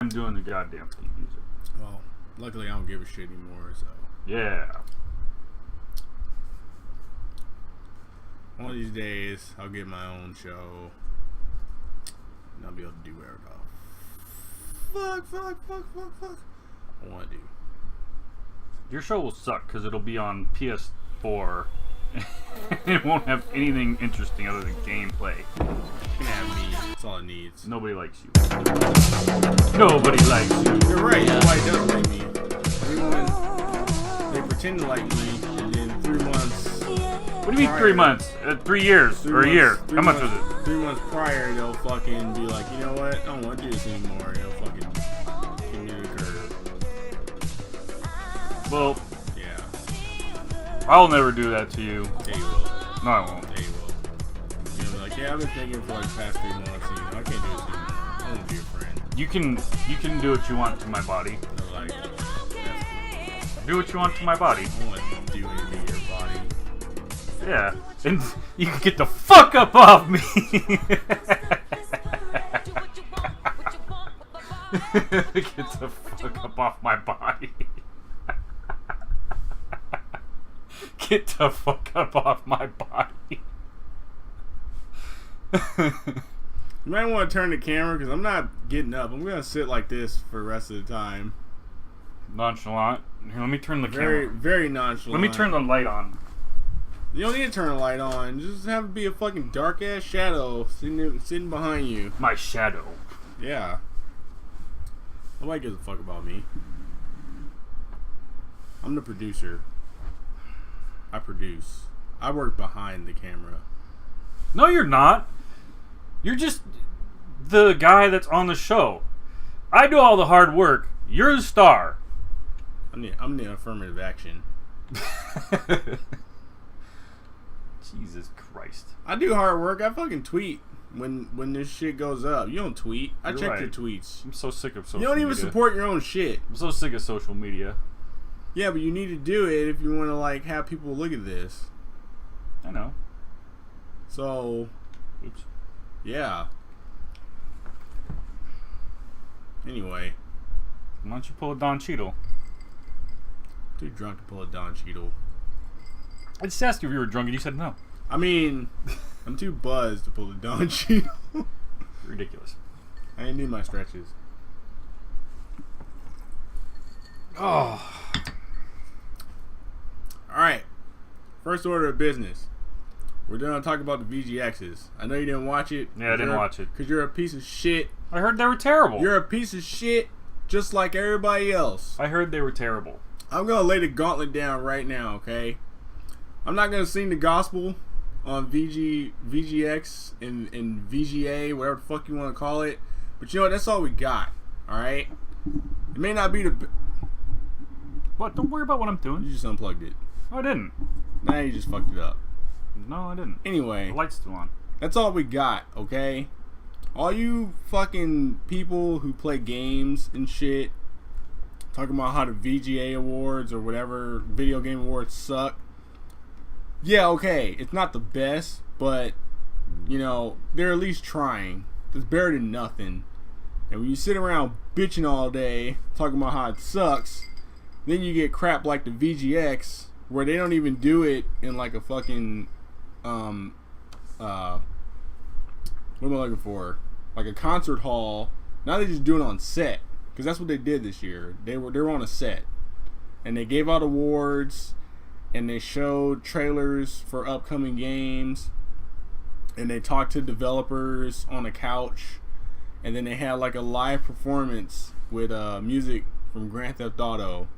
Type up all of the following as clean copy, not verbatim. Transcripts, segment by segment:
I'm doing the goddamn theme music. Well, luckily I don't give a shit anymore, so. Yeah. One of these days, I'll get my own show. And I'll be able to do whatever the fuck I want to do. Your show will suck because it'll be on PS4. It won't have anything interesting other than gameplay. You can have me. That's all it needs. Nobody likes you. Nobody likes you. You're right. Nobody does like me. Everyone, they pretend to like me, and then 3 months. What do you mean 3 months? 3 years or a year? How much was it? 3 months prior, they'll fucking be like, you know what? I don't want to do this anymore. They'll fucking give me the curve. Well, Yeah. I'll never do that to you. Yeah, you will. No, I won't. Yeah, you will. You'll be like, yeah, I've been thinking for like the past 3 months, and I can't do this anymore. I want to be your friend. You can do what you want to my body. They're like, that's cool. Do what you want to my body. I don't want to do anything to your body. Yeah. And you can get the fuck up off me. Get the fuck up off my body. Get the fuck up off my body. You might want to turn the camera because I'm not getting up. I'm going to sit like this for the rest of the time. Nonchalant. Here, let me turn the Very, camera. very nonchalant. Let me turn the light on. You don't need to turn the light on. Just have it be a fucking dark ass shadow sitting behind you. My shadow. Yeah. Nobody gives a fuck about me. I'm the producer. I produce. I work behind the camera. No, you're not. You're just the guy that's on the show. I do all the hard work. You're the star. I'm the affirmative action. Jesus Christ. I do hard work. I fucking tweet when this shit goes up. You don't tweet. I You're check right. your tweets. I'm so sick of social You don't even media. support your own shit. I'm so sick of social media. Yeah, but you need to do it if you want to like have people look at this. I know. So, Oops. yeah. Anyway, Why don't you pull a Don Cheadle? too drunk to pull a Don Cheadle. I just asked you if you were drunk and you said no. I mean, I'm too buzzed to pull a Don Cheadle. Ridiculous. I didn't need my stretches. Oh. Alright. First order of business. We're done talking about the VGXs. I know you didn't watch it. Yeah, I didn't watch it. Because you're a piece of shit. I heard they were terrible. You're a piece of shit just like everybody else. I heard they were terrible. I'm going to lay the gauntlet down right now, okay? I'm not going to sing the gospel on VGX and VGA, whatever the fuck you want to call it. But you know what? That's all we got, alright? It may not be the... What? Don't worry about what I'm You doing. just unplugged it. No, I didn't. Now you just fucked it up. No, I didn't. Anyway, The light's still on. that's all we got, okay? All you fucking people who play games and shit, talking about how the VGA awards or whatever video game awards suck. Yeah, okay, it's not the best, but, you know, they're at least trying. It's better than nothing. And when you sit around bitching all day, talking about how it sucks, then you get crap like the VGX, where they don't even do it in like a fucking, what am I looking for? Like a concert hall. Now they just do it on set, because that's what they did this year. They were on a set, and they gave out awards, and they showed trailers for upcoming games, and they talked to developers on a couch, and then they had like a live performance with music from Grand Theft Auto.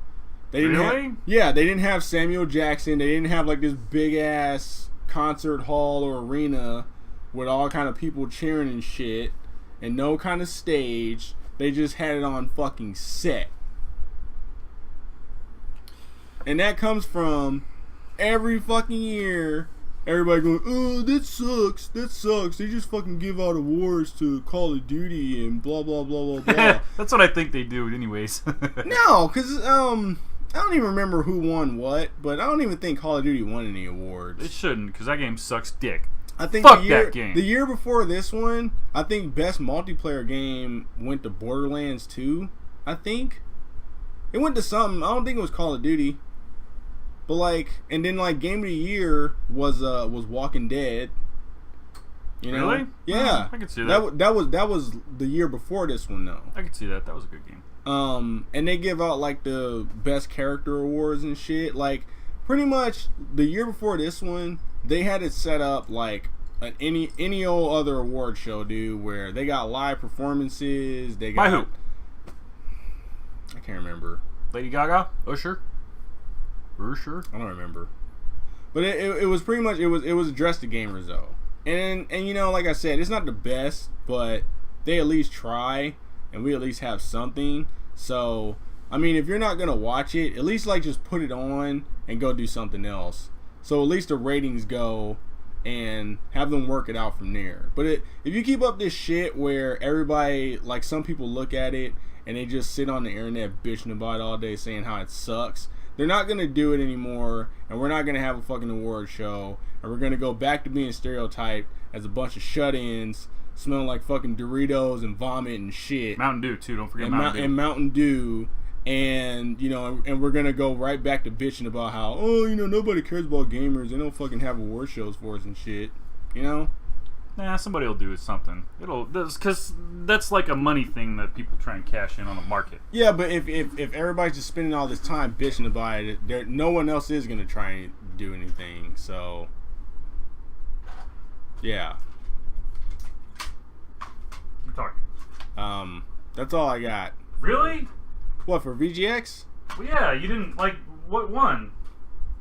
They didn't Really? they didn't have Samuel Jackson. They didn't have like this big ass concert hall or arena with all kind of people cheering and shit, and no kind of stage. They just had it on fucking set. And that comes from every fucking year. Everybody going, oh, that sucks. That sucks. They just fucking give out awards to Call of Duty and blah, blah, blah, blah, blah. That's what I think they do anyways. No, because, I don't even remember who won what, but I don't even think Call of Duty won any awards. It shouldn't, because that game sucks dick. I think Fuck that game. The year before this one, I think best multiplayer game went to Borderlands 2. I think it went to something. I don't think it was Call of Duty. But like, and then like game of the year was Walking Dead. You know? Really? Yeah, I could see that. That was the year before this one though. I could see that. That was a good game. And they give out like the best character awards and shit. Like pretty much the year before this one, they had it set up like any old other award show, dude, where they got live performances. They got By who? I can't remember. Lady Gaga? Usher? Usher? I don't remember. But it was pretty much it was addressed to gamers though. And you know, like I said, it's not the best, but they at least try, and we at least have something. So I mean, if you're not gonna watch it, at least like just put it on and go do something else. So at least the ratings go, and have them work it out from there. But if you keep up this shit where everybody, like some people look at it and they just sit on the internet bitching about it all day saying how it sucks, they're not going to do it anymore, and we're not going to have a fucking award show, and we're going to go back to being stereotyped as a bunch of shut-ins smelling like fucking Doritos and vomit and shit. Mountain Dew, too. Don't forget Mountain Dew. And Mountain Dew. And, you know, and we're going to go right back to bitching about how, oh, you know, nobody cares about gamers. They don't fucking have award shows for us and shit. You know? Nah, somebody will do something. Because that's like a money thing that people try and cash in on the market. Yeah, but if everybody's just spending all this time bitching about it, no one else is going to try and do anything. So, yeah. Keep talking. That's all I got. Really? What, for VGX? Well, yeah, you didn't, like, what one?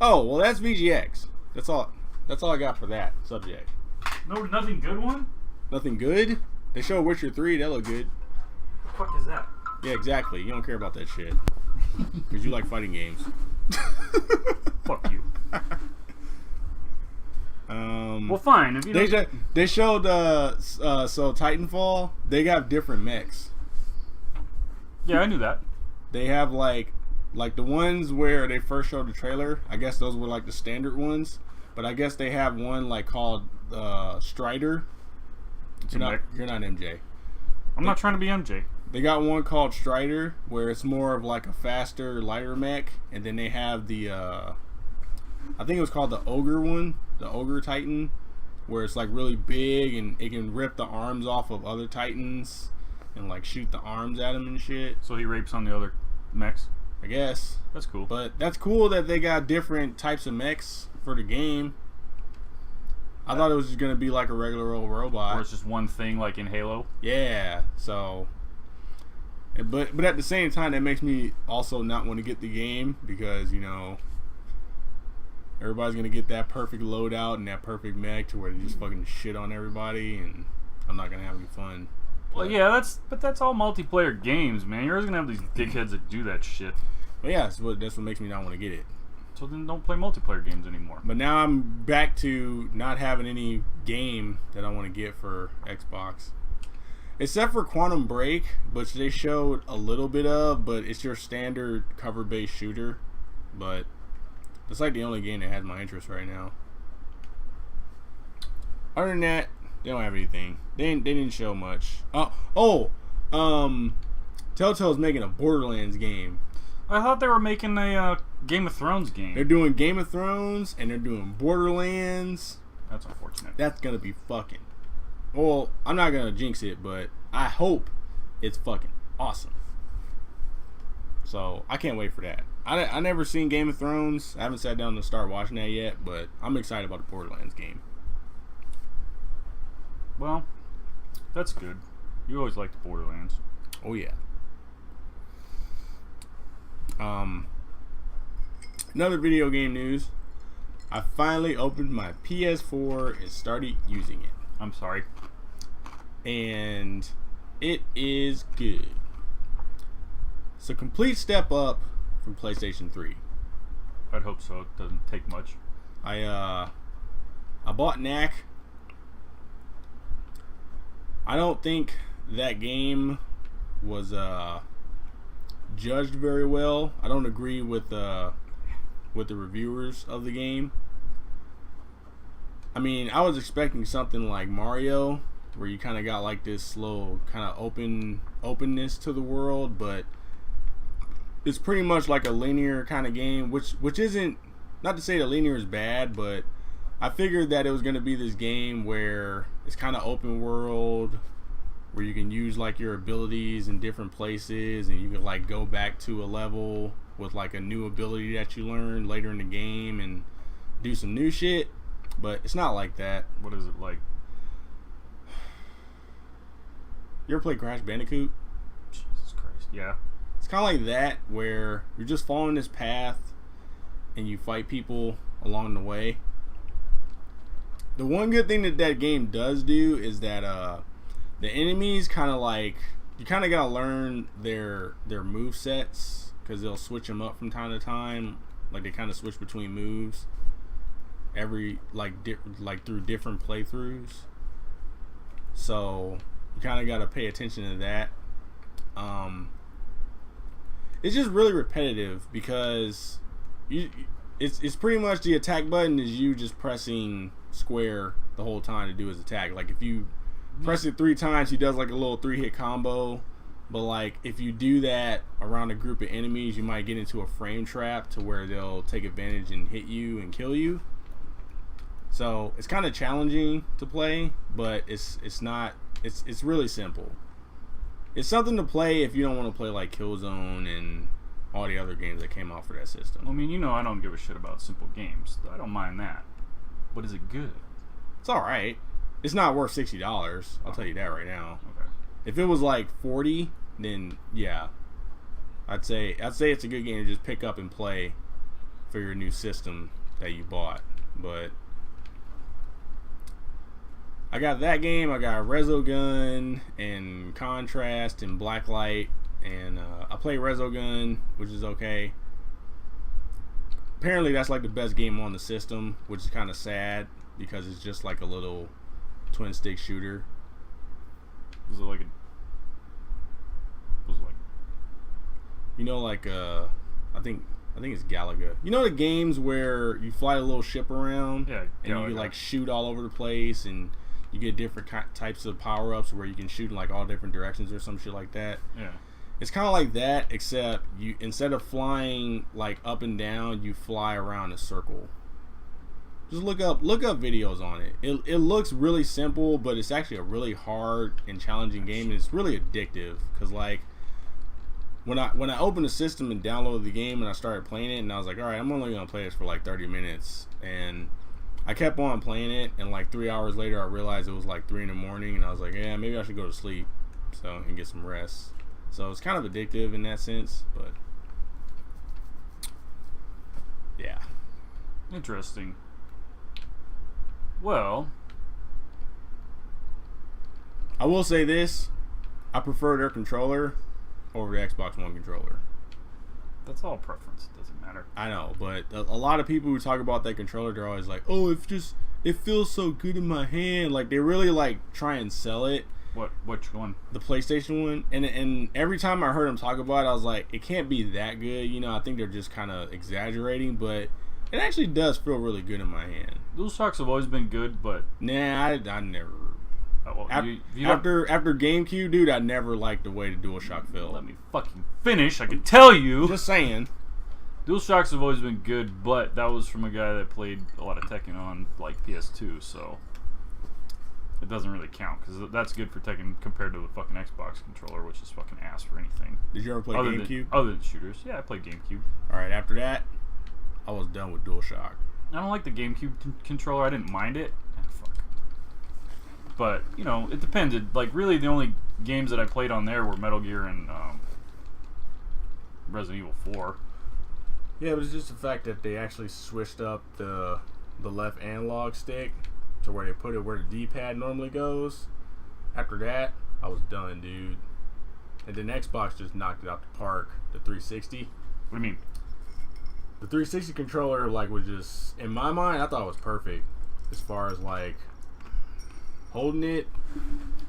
Oh, well, that's VGX. That's all I got for that subject. No, nothing good one? Nothing good? They show Witcher 3, that look good. What the fuck is that? Yeah, exactly. You don't care about that shit. Because you like fighting games. Fuck you. Well, fine. If you they showed, so Titanfall, they got different mechs. Yeah, I knew that. They have like the ones where they first showed the trailer. I guess those were like the standard ones, but I guess they have one like called Strider. You're not MJ. I'm not trying to be MJ. They got one called Strider where it's more of like a faster, lighter mech, and then they have the I think it was called the Ogre one, the Ogre Titan, where it's like really big and it can rip the arms off of other Titans and like shoot the arms at him and shit. So he rapes on the other mechs? I guess. That's cool. But that's cool that they got different types of mechs for the game. I thought it was just going to be like a regular old robot. Or it's just one thing like in Halo? Yeah, so... But at the same time, that makes me also not want to get the game because, you know, everybody's going to get that perfect loadout and that perfect mech to where they just fucking shit on everybody, and I'm not going to have any fun. Well, yeah, that's all multiplayer games, man. You're always gonna have these dickheads that do that shit. But yeah, that's what makes me not want to get it. So then don't play multiplayer games anymore. But now I'm back to not having any game that I want to get for Xbox. Except for Quantum Break, which they showed a little bit of, but it's your standard cover-based shooter. But it's like the only game that has my interest right now. Other than that, they don't have anything. They didn't show much. Telltale's making a Borderlands game. I thought they were making a Game of Thrones game. They're doing Game of Thrones and they're doing Borderlands. That's unfortunate. That's gonna be fucking... Well, I'm not gonna jinx it, but I hope it's fucking awesome. So, I can't wait for that. I never seen Game of Thrones. I haven't sat down to start watching that yet, but I'm excited about the Borderlands game. Well, that's good. You always liked Borderlands. Oh, yeah. Another video game news. I finally opened my PS4 and started using it. I'm sorry. And it is good. It's a complete step up from PlayStation 3. I'd hope so. It doesn't take much. I bought Knack. I don't think that game was judged very well. I don't agree with the reviewers of the game. I mean, I was expecting something like Mario, where you kind of got like this little kind of openness to the world, but it's pretty much like a linear kind of game, which isn't, not to say that linear is bad, but I figured that it was going to be this game where it's kind of open world, where you can use like your abilities in different places, and you can like go back to a level with like a new ability that you learned later in the game and do some new shit. But it's not like that. What is it like? You ever play Crash Bandicoot? Jesus Christ. Yeah. It's kind of like that, where you're just following this path and you fight people along the way. The one good thing that game does do is that the enemies kind of like, you kind of gotta learn their move sets, because they'll switch them up from time to time. Like they kind of switch between moves every like through different playthroughs. So you kind of gotta pay attention to that. It's just really repetitive, because it's pretty much the attack button is you just pressing square the whole time to do his attack. Like if you press it 3 times, he does like a little 3-hit combo. But like if you do that around a group of enemies, you might get into a frame trap to where they'll take advantage and hit you and kill you. So it's kind of challenging to play, but it's really simple. It's something to play if you don't want to play like Killzone and all the other games that came out for that system. I mean, you know, I don't give a shit about simple games. I don't mind that. But is it good? It's all right. It's not worth $60. I'll tell you that right now. Okay. If it was like 40, then yeah, I'd say it's a good game to just pick up and play for your new system that you bought. But I got that game. I got Resogun and Contrast and Blacklight, and I play Resogun, which is okay. Apparently, that's like the best game on the system, which is kind of sad because it's just like a little twin stick shooter. Was it like You know, like I think it's Galaga. You know the games where you fly a little ship around, Yeah, and Galaga. you like shoot all over the place, and you get different types of power ups where you can shoot in like all different directions or some shit like that. Yeah. It's kind of like that, except you, instead of flying like up and down, you fly around a circle. Just look up videos on it. It looks really simple, but it's actually a really hard and challenging game, and it's really addictive. Cause like when I opened the system and downloaded the game and I started playing it, and I was like, all right, I'm only gonna play this for like 30 minutes, and I kept on playing it, and like 3 hours later, I realized it was like 3 in the morning, and I was like, yeah, maybe I should go to sleep, and get some rest. So it's kind of addictive in that sense, but yeah. Interesting. Well, I will say this: I prefer their controller over the Xbox One controller. that's all preference. It doesn't matter. I know, but a lot of people who talk about that controller, they're always like, "Oh, it feels so good in my hand." Like they really like try and sell it. Which one? The PlayStation one, and every time I heard them talk about it, I was like, it can't be that good. You know, I think they're just kind of exaggerating, but it actually does feel really good in my hand. DualShocks have always been good, but Nah, I never. well, After GameCube, dude, I never liked the way the DualShock felt. let me fucking finish. I can tell you, Just saying. DualShocks have always been good, but that was from a guy that played a lot of Tekken on like PS2, so it doesn't really count because that's good for Tekken compared to the fucking Xbox controller, which is fucking ass for anything. Did you ever play GameCube? Other than shooters, yeah, I played GameCube. All right, after that, I was done with DualShock. I don't like the GameCube controller. I didn't mind it. Fuck. But you know, it depended. Like really, the only games that I played on there were Metal Gear and Resident Evil 4. Yeah, it was just the fact that they actually switched up the left analog stick to where they put it where the D-pad normally goes. After that, I was done, dude. And then Xbox just knocked it out the park. The 360. What do you mean? The 360 controller, like, was just, in my mind, I thought it was perfect as far as like holding it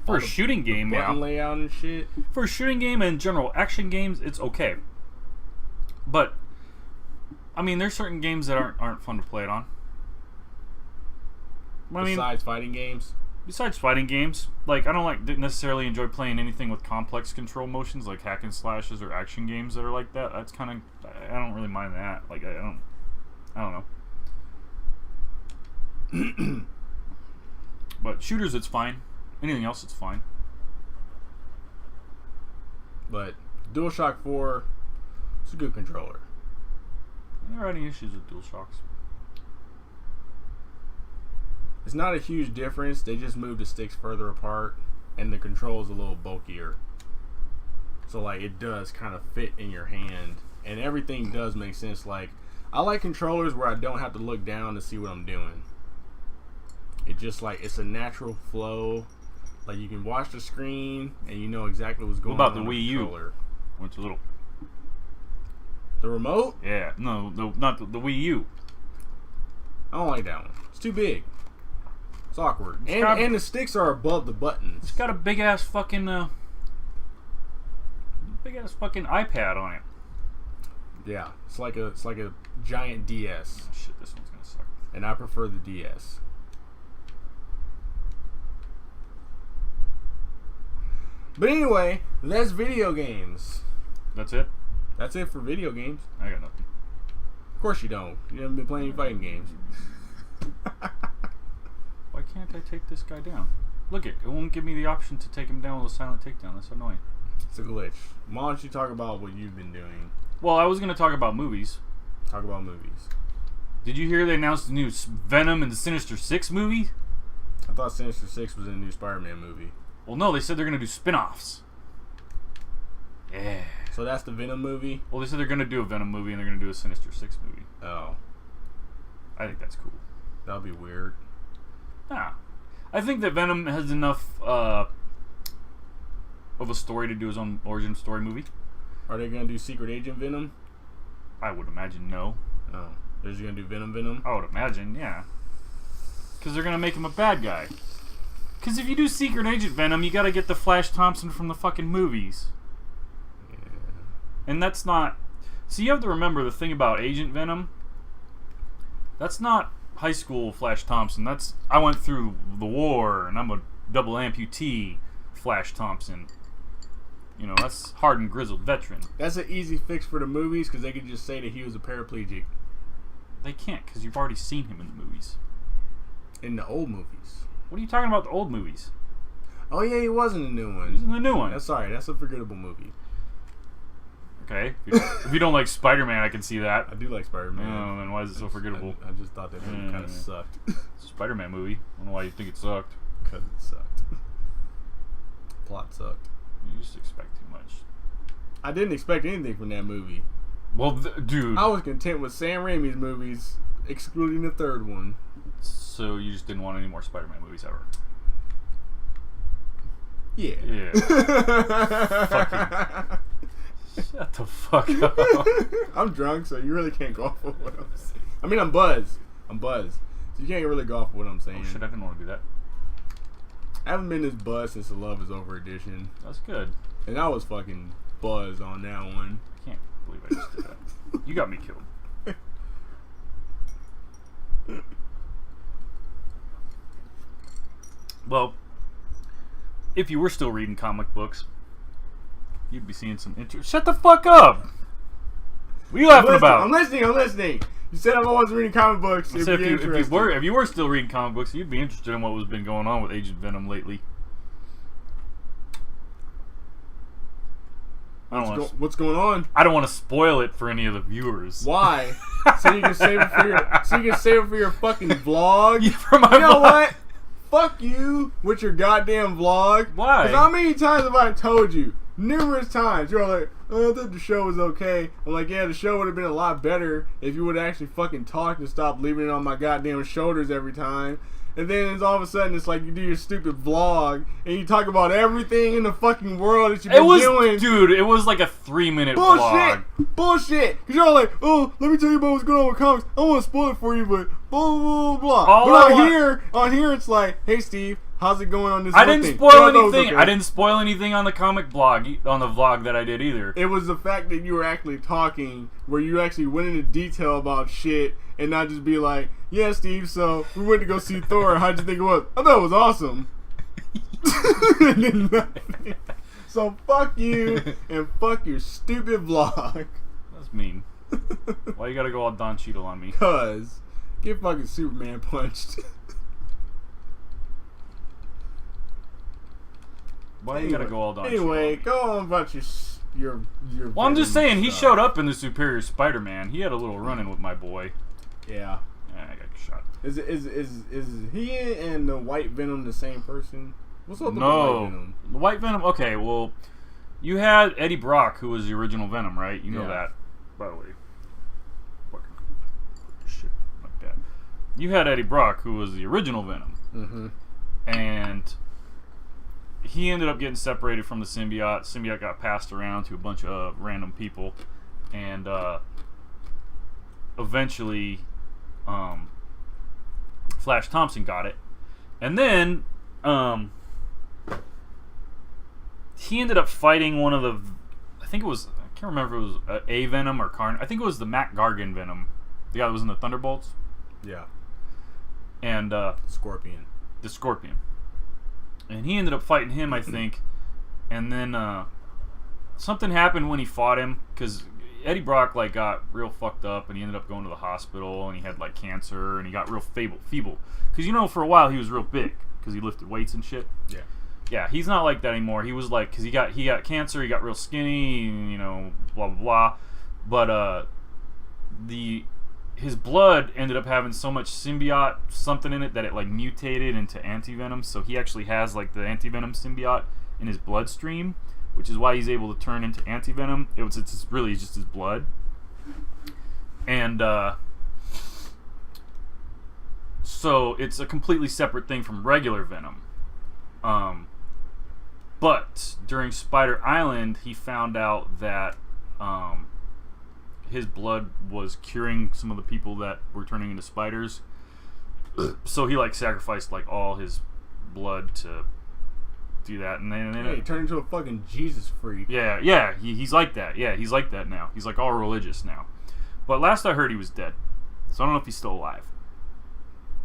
For a shooting game, yeah. button layout and shit. For a shooting game and general action games, it's okay. But I mean, there's certain games that aren't fun to play it on. I mean, besides fighting games. Besides fighting games, like I don't necessarily enjoy playing anything with complex control motions, like hack and slashes or action games that are like that. That's kind of I don't really mind that. Like I don't know. But shooters, it's fine. Anything else, it's fine. But DualShock 4, it's a good controller. There are any issues with DualShocks? It's not a huge difference. They just move the sticks further apart, and the control's a little bulkier. So like it does kind of fit in your hand, and everything does make sense. Like I like controllers where I don't have to look down to see what I'm doing. It just like it's a natural flow. Like you can watch the screen and you know exactly what's going on. What about the with Wii U? controller. What's a little? The remote? Yeah, no, not the Wii U. I don't like that one. It's too big. It's awkward. It's got- And the sticks are above the buttons. It's got a big ass fucking iPad on it. Yeah, it's like a giant DS, Oh, shit, this one's gonna suck. and I prefer the DS. But anyway, that's video games. That's it. That's it for video games. I got nothing. Of course you don't. You haven't been playing any fighting games. Why can't I take this guy down? Look it won't give me the option to take him down with a silent takedown. That's annoying. It's a glitch. Why don't you talk about what you've been doing? Well, I was gonna talk about movies. Talk about movies. Did you hear they announced the new Venom and the Sinister Six movie? I thought Sinister Six was in a new Spider-Man movie. Well, no, they said they're gonna do spin-offs. Yeah. So that's the Venom movie? Well, they said they're gonna do a Venom movie and they're gonna do a Sinister Six movie. Oh, I think that's cool. that would be weird. Nah. I think that Venom has enough of a story to do his own origin story movie. Are they going to do Secret Agent Venom? I would imagine no. Oh. They're just going to do Venom? I would imagine, yeah. Because they're going to make him a bad guy. Because if you do Secret Agent Venom, you got to get the Flash Thompson from the fucking movies. Yeah. And that's not... So you have to remember the thing about Agent Venom. That's not high school Flash Thompson. That's... I went through the war, and I'm a double amputee Flash Thompson. You know, that's hardened, grizzled veteran. That's an easy fix for the movies because they could just say that he was a paraplegic. They can't, because you've already seen him in the movies. In the old movies. What are you talking about, the old movies? Oh, yeah, he was in the new He's in one. the new one. That's sorry. That's a forgettable movie. Okay. If you don't like Spider-Man, I can see that. I do like Spider-Man. Oh, then why is it so forgettable? I just thought that movie kind of sucked. It's a Spider-Man movie. I don't know why you think it sucked. Because it sucked. Plot sucked. You just expect too much. I didn't expect anything from that movie. Well, dude. I was content with Sam Raimi's movies, excluding the third one. So you just didn't want any more Spider-Man movies ever? Yeah. Yeah. Shut the fuck up. I'm drunk, so you really can't go off of what I'm saying. I mean, I'm buzzed. So you can't really go off of what I'm saying. Oh shit, I didn't want to do that. I haven't been this buzzed since the Love Is Over edition. That's good. And I was fucking buzzed on that one. I can't believe I just did that. You got me killed. Well, if you were still reading comic books, you'd be seeing some interest. Shut the fuck up! What are you laughing about? I'm listening. You said I wasn't reading comic books. I said if you were still reading comic books, you'd be interested in what was been going on with Agent Venom lately. What's going on? I don't want to spoil it for any of the viewers. Why? So you can save it for your fucking vlog. Yeah, for my You know vlog. what? Fuck you with your goddamn vlog. Why? Because how many times have I told you? Numerous times. You're like, oh, I thought the show was okay. I'm like, yeah, the show would have been a lot better if you would have actually fucking talked and stopped leaving it on my goddamn shoulders every time. And then it's all of a sudden it's like you do your stupid vlog and you talk about everything in the fucking world that you've been doing. Dude, it was like a 3-minute vlog. Bullshit! Because you're all like, oh, let me tell you about what's going on with comics. I don't want to spoil it for you, but blah, blah, blah, blah. On here, it's like, hey, Steve, how's it going on this I didn't thing? spoil Yeah, anything. okay. I didn't spoil anything on the comic blog, on the vlog that I did either. It was the fact that you were actually talking, where you actually went into detail about shit, and not just be like, yeah, Steve, so we went to go see Thor. How'd you think it was? I thought it was awesome. And then nothing. So fuck you and fuck your stupid vlog. That's mean. Why you gotta go all Don Cheadle on me? Cause get fucking Superman punched. Why you gotta go all Don Cheadle Anyway, on me? go on about your. Well, I'm just saying, he stuff. showed up in the Superior Spider-Man. He had a little run-in with my boy. Yeah. I got shot. Is he and the White Venom the same person? What's up with the White No. Venom? The White Venom, okay, well, you had Eddie Brock, who was the original Venom, right? You know Yeah. that, by the way. Fucking shit like that. You had Eddie Brock, who was the original Venom. Mm-hmm. And he ended up getting separated from the symbiote. Symbiote got passed around to a bunch of random people. And eventually, Flash Thompson got it. And then he ended up fighting one of the, I think it was, I can't remember if it was a Venom or I think it was the Matt Gargan Venom, the guy that was in the Thunderbolts. Yeah. And Scorpion. the Scorpion. And he ended up fighting him, I think. And then something happened when he fought him, because Eddie Brock like got real fucked up, and he ended up going to the hospital, and he had like cancer, and he got real feeble. Because for a while he was real big, because he lifted weights and shit. Yeah. Yeah, he's not like that anymore. He was like, because he got cancer, he got real skinny, and, blah blah blah. But his blood ended up having so much symbiote something in it that it like mutated into anti-venom. So he actually has like the anti-venom symbiote in his bloodstream, which is why he's able to turn into anti-venom. It's really just his blood. And so it's a completely separate thing from regular Venom. But during Spider Island, he found out that his blood was curing some of the people that were turning into spiders. So he like sacrificed like all his blood to do that, and then Hey, he turned into a fucking Jesus freak. yeah, he's like that. Yeah, he's like that now. He's like all religious now. But last I heard, he was dead. So I don't know if he's still alive.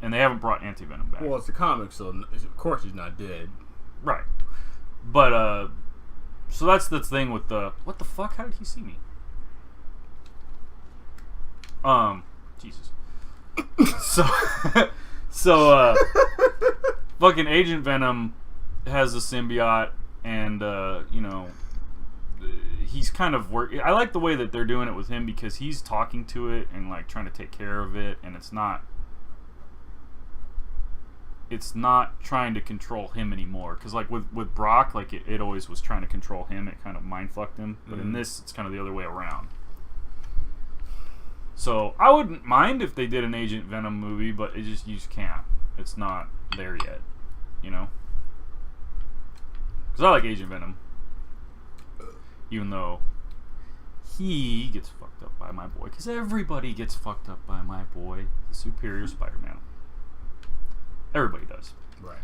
And they haven't brought Anti-Venom back. Well, it's the comics, so of course he's not dead. Right. But so that's the thing with the what the fuck? How did he see me? Jesus. So fucking Agent Venom has a symbiote, and he's kind of I like the way that they're doing it with him, because he's talking to it and like trying to take care of it, and it's not trying to control him anymore. Because like with Brock, like it always was trying to control him. It kind of mind fucked him. But in this, it's kind of the other way around. So I wouldn't mind if they did an Agent Venom movie, but you just can't. It's not there yet, Because I like Agent Venom, even though he gets fucked up by my boy. Because everybody gets fucked up by my boy, the Superior Spider-Man. Everybody does. Right.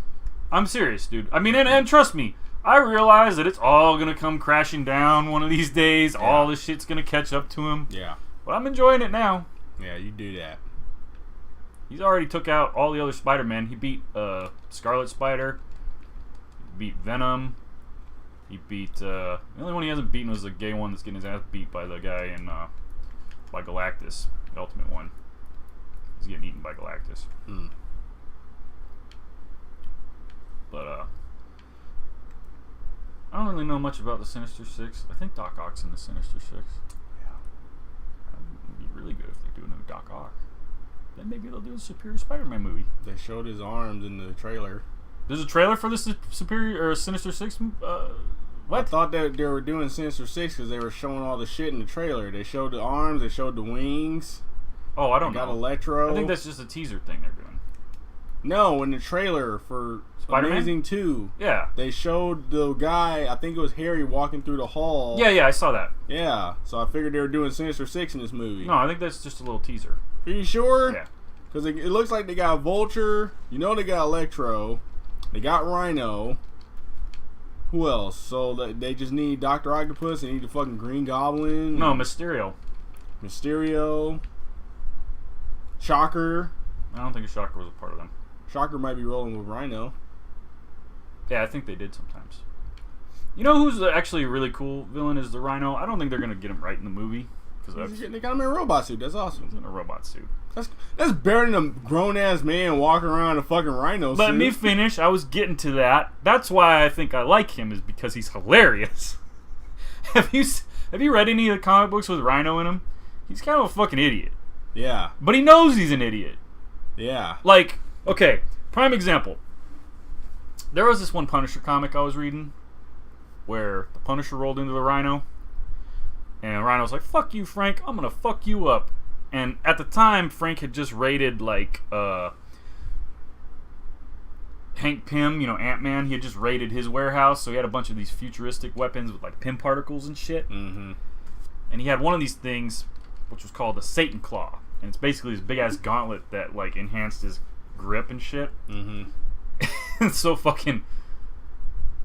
I'm serious, dude. I mean, and trust me, I realize that it's all gonna come crashing down one of these days. Yeah. All this shit's gonna catch up to him. Yeah. But I'm enjoying it now. Yeah, you do that. He's already took out all the other Spider-Men. He beat Scarlet Spider. He beat Venom. He beat the only one he hasn't beaten was the gay one that's getting his ass beat by the guy in by Galactus, the Ultimate one. He's getting eaten by Galactus. But I don't really know much about the Sinister Six. I think Doc Ock's in the Sinister Six. Yeah. It'd be really good if they do another Doc Ock. Then maybe they'll do a Superior Spider-Man movie. They showed his arms in the trailer. There's a trailer for the Superior or Sinister Six. I What? thought that they were doing Sinister Six because they were showing all the shit in the trailer. They showed the arms, they showed the wings. Oh, I don't They got know. Electro. I think that's just a teaser thing they're doing. No, in the trailer for Spider-Man? Amazing 2, Yeah. they showed the guy, I think it was Harry, walking through the hall. Yeah, I saw that. Yeah, so I figured they were doing Sinister Six in this movie. No, I think that's just a little teaser. Are you sure? Yeah. Because it looks like they got Vulture, they got Electro, they got Rhino. Who else? So they just need Dr. Octopus, they need the fucking Green Goblin. No, Mysterio. Mysterio. Shocker. I don't think Shocker was a part of them. Shocker might be rolling with Rhino. Yeah, I think they did sometimes. You know who's actually a really cool villain is the Rhino? I don't think they're going to get him right in the movie. Because They got him in a robot suit. That's awesome. he's in a robot suit. That's better than a grown-ass man walking around in a fucking Rhino suit. Let me finish. I was getting to that. That's why I think I like him, is because he's hilarious. Have you read any of the comic books with Rhino in him? He's kind of a fucking idiot. Yeah. But he knows he's an idiot. Yeah. Like, okay, prime example. There was this one Punisher comic I was reading where the Punisher rolled into the Rhino. And Rhino's like, fuck you, Frank. I'm going to fuck you up. And at the time, Frank had just raided, like, Hank Pym, Ant-Man. He had just raided his warehouse, so he had a bunch of these futuristic weapons with, like, Pym particles and shit. Mm-hmm. And he had one of these things, which was called a Satan Claw. And it's basically this big-ass gauntlet that, like, enhanced his grip and shit. Mm-hmm. And so fucking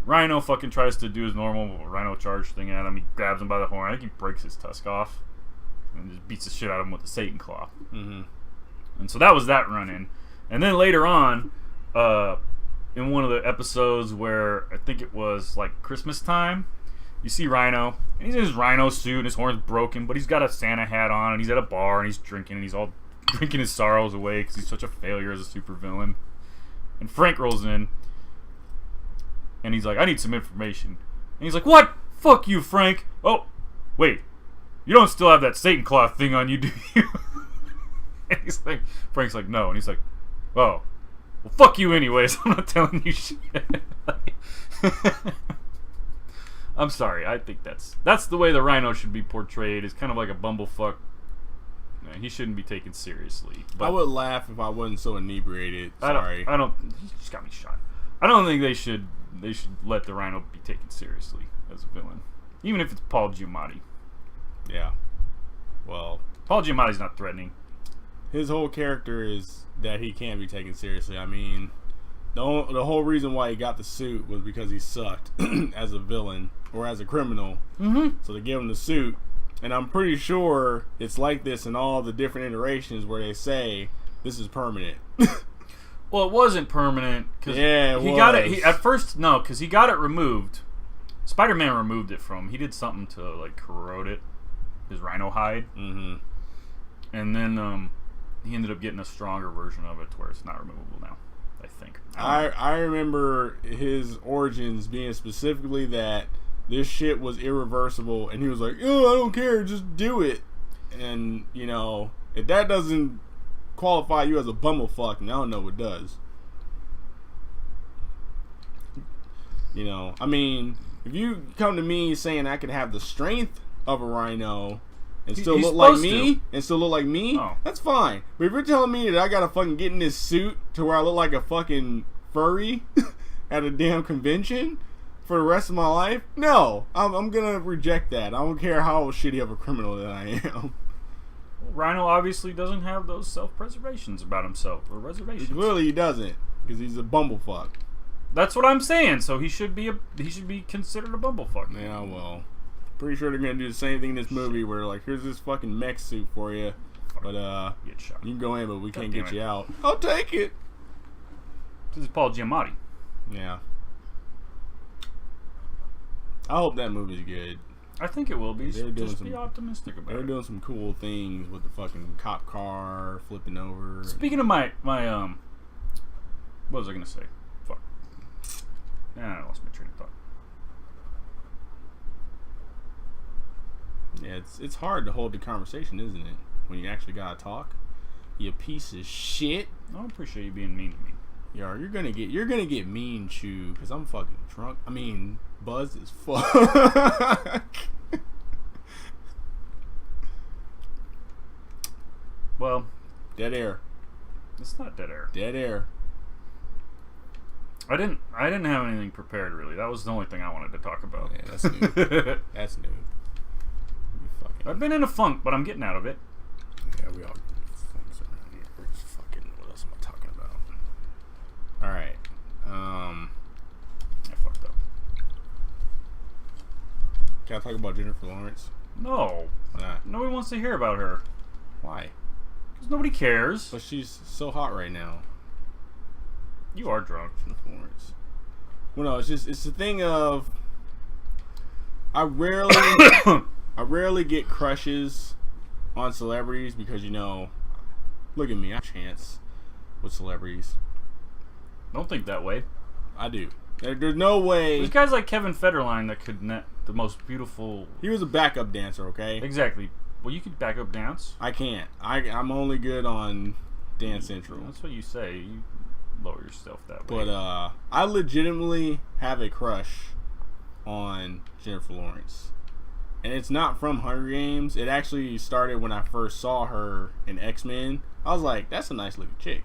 Rhino fucking tries to do his normal Rhino charge thing at him. He grabs him by the horn. I think he breaks his tusk off. And just beats the shit out of him with the Satan Claw. Mm-hmm. And so that was that run-in. And then later on, in one of the episodes where I think it was like Christmas time, you see Rhino, and he's in his Rhino suit, and his horn's broken, but he's got a Santa hat on, and he's at a bar, and he's drinking, and he's all drinking his sorrows away because he's such a failure as a supervillain. And Frank rolls in, and he's like, I need some information. And he's like, what? Fuck you, Frank. Oh, wait. You don't still have that Satan Claw thing on you, do you? And he's like, Frank's like, no. And he's like, oh, well, fuck you anyways. I'm not telling you shit. I'm sorry. I think that's the way the Rhino should be portrayed. Is kind of like a bumblefuck. He shouldn't be taken seriously. But I would laugh if I wasn't so inebriated. Sorry. I don't. He just got me shot. I don't think they should let the Rhino be taken seriously as a villain, even if it's Paul Giamatti. Yeah. Well, Paul Giamatti's not threatening. His whole character is that he can't be taken seriously. I mean, the whole reason why he got the suit was because he sucked as a villain or as a criminal. Mm-hmm. So they gave him the suit. And I'm pretty sure it's like this in all the different iterations where they say this is permanent. Well, it wasn't permanent because he got it. At first, no, because he got it removed. Spider-Man removed it from him. He did something to like corrode it, his Rhino hide, Mm-hmm. and then he ended up getting a stronger version of it to where it's not removable now. I think. I remember his origins being specifically that this shit was irreversible, and he was like, "Oh, I don't care, just do it." And if that doesn't qualify you as a bumblefuck, and I don't know what does. I mean, if you come to me saying I could have the strength of a Rhino and still look like me, Oh. that's fine. But if you're telling me that I gotta fucking get in this suit to where I look like a fucking furry at a damn convention for the rest of my life, no, I'm gonna reject that. I don't care how shitty of a criminal that I am. Rhino obviously doesn't have those self-preservations about himself or reservations. Clearly he doesn't, because he's a bumblefuck. That's what I'm saying. So he should be considered a bumblefuck. Yeah, well, pretty sure they're gonna do the same thing in this movie where like, here's this fucking mech suit for you, but Get shot. you can go in, but we can't damn get it. you out. I'll take it. This is Paul Giamatti. Yeah. I hope that movie's good. I think it will be. They're doing Just be some- optimistic about They're it. doing some cool things with the fucking cop car flipping over. Speaking of my what was I gonna say? Fuck. I lost my train of thought. Yeah, it's hard to hold the conversation, isn't it? When you actually gotta talk. You piece of shit. I don't appreciate you being mean to me. Yo, you're gonna get mean, Chew, because I'm fucking drunk. I mean, buzzed as fuck. Well, Dead air. it's not dead air. Dead air. I didn't have anything prepared really. That was the only thing I wanted to talk about. Yeah, that's new. That's new. You fucking. I've been in a funk, but I'm getting out of it. Yeah, we all funks around here. We're just fucking. What else am I talking about? All right. I fucked up. Can I talk about Jennifer Lawrence? No, Why not? nobody wants to hear about her. Why? Because nobody cares. But she's so hot right now. You are drunk. Jennifer Lawrence. Well, no, it's the thing of I rarely get crushes on celebrities because look at me, I have a chance with celebrities. Don't think that way. I do. There's no way. There's guys like Kevin Federline that could net the most beautiful. He was a backup dancer, okay? Exactly. Well, you could back up dance. I can't. I'm only good on Dance Central. That's what you say. You lower yourself that way. But I legitimately have a crush on Jennifer Lawrence. And it's not from Hunger Games. It actually started when I first saw her in X-Men. I was like, that's a nice looking chick.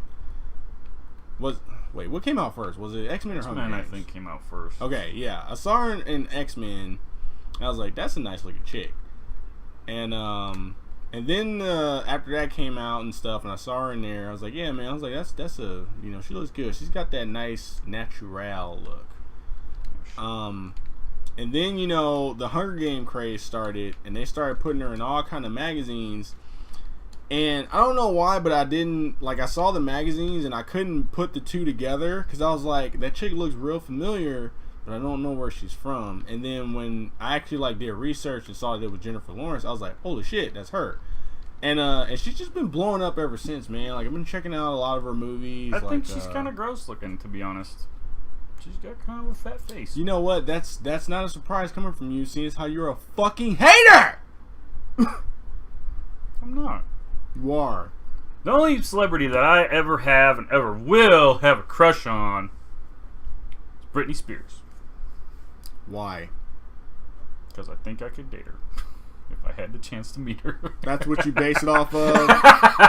Wait, what came out first? Was it X-Men or Hunger Games? X-Men, I think, came out first. Okay, yeah. I saw her in X-Men. I was like, that's a nice looking chick. And then after that came out and stuff, and I saw her in there, I was like, yeah, man. I was like, that's a, she looks good. She's got that nice natural look. And then the Hunger Game craze started, and they started putting her in all kind of magazines. And I don't know why, but I saw the magazines and I couldn't put the two together because I was like, that chick looks real familiar, but I don't know where she's from. And then when I actually did research and saw that it was Jennifer Lawrence, I was like, holy shit, that's her. And she's just been blowing up ever since, man. I've been checking out a lot of her movies. I think she's kind of gross looking, to be honest. She's got kind of a fat face. You know what? That's not a surprise coming from you, seeing as how you're a fucking hater. I'm not. You are. The only celebrity that I ever have and ever will have a crush on is Britney Spears. Why? Because I think I could date her if I had the chance to meet her. That's what you base it off of?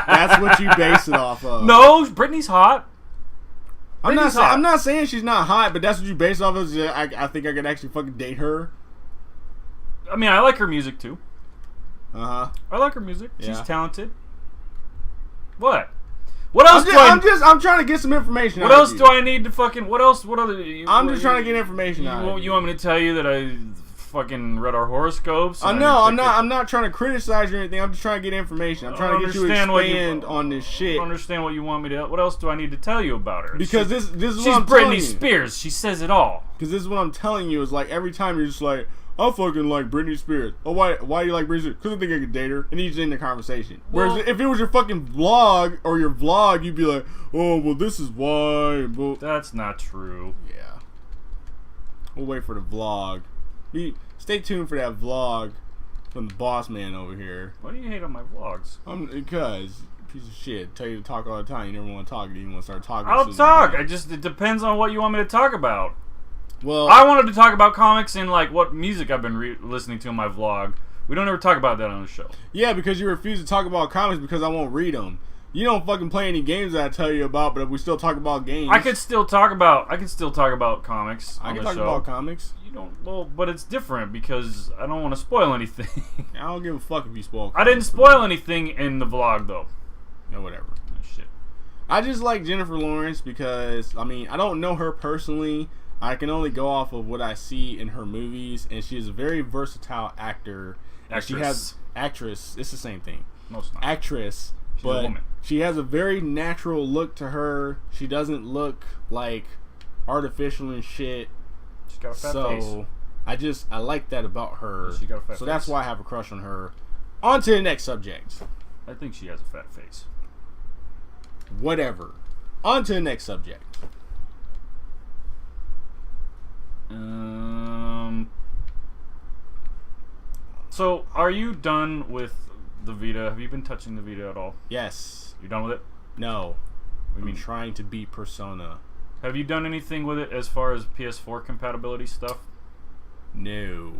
That's what you base it off of? No, Britney's hot. I'm not saying she's not hot, but that's what you base it off of. I think I could actually fucking date her. I mean, I like her music too. I like her music. Yeah. She's talented. What? What else I'm trying to get some information. What else do I need to fucking? What else? What other? I'm just trying to get information out of you. You want me to tell you that I fucking read our horoscopes? No, I'm not trying to criticize you or anything. I'm just trying to get information. I'm trying to get you to expand on this shit. I don't understand what you want me to. What else do I need to tell you about her? Because this is she's what I'm telling you. Britney Spears. She says it all. Because this is what I'm telling you. Is every time you're just like, I fucking like Britney Spears. Oh, why do you like Britney Spears? Because I think I could date her. And he's in the conversation. Well, whereas if it was your fucking vlog or your vlog, you'd be like, oh, well, this is why. Well, that's not true. Yeah. We'll wait for the vlog. Stay tuned for that vlog from the boss man over here. Why do you hate on my vlogs? Because piece of shit. Tell you to talk all the time. You never want to talk. You want to start talking. I'll talk. It depends on what you want me to talk about. Well, I wanted to talk about comics and what music I've been listening to in my vlog. We don't ever talk about that on the show. Yeah, because you refuse to talk about comics because I won't read them. You don't fucking play any games that I tell you about, but we still talk about games. I can still talk about comics. I on can the talk show. about comics. You don't. Well, but it's different because I don't want to spoil anything. I don't give a fuck if you spoil comics. I didn't spoil anything in the vlog though. No, whatever. Oh, shit. I just like Jennifer Lawrence because I don't know her personally. I can only go off of what I see in her movies, and she is a very versatile actor. Actress. It's the same thing. No, it's not. Actress. She's a woman. She has a very natural look to her. She doesn't look artificial and shit. She's got a fat face. I like that about her. She got a fat face. That's why I have a crush on her. On to the next subject. I think she has a fat face. Whatever. On to the next subject. So, are you done with the Vita? Have you been touching the Vita at all? Yes. You done with it? No. I'm trying to beat Persona. Have you done anything with it as far as PS4 compatibility stuff? No.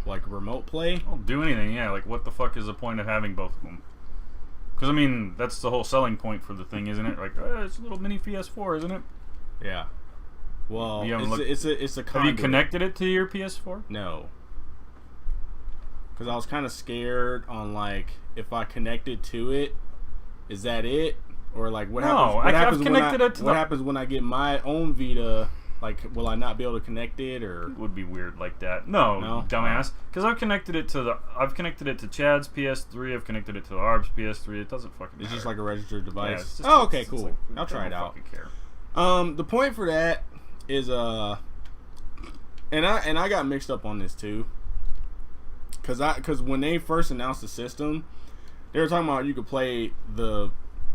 Remote play? Don't do anything, yeah. What the fuck is the point of having both of them? Because, that's the whole selling point for the thing, isn't it? It's a little mini PS4, isn't it? Yeah. Well, it's a conduit. Have you connected it to your PS4? No. Because I was kind of scared on, if I connected to it, is that it? Or, what happens? What happens when I get my own Vita? Like, will I not be able to connect it, or It would be weird like that. No, No? dumbass. Because I've connected it to Chad's PS3. I've connected it to the Arb's PS3. It doesn't fucking matter. it's just like a registered Yeah, device? it's just- Oh, okay, it's cool. like, I'll try I it don't out. fucking care. The point for that is and I got mixed up on this too, cause when they first announced the system, they were talking about you could play the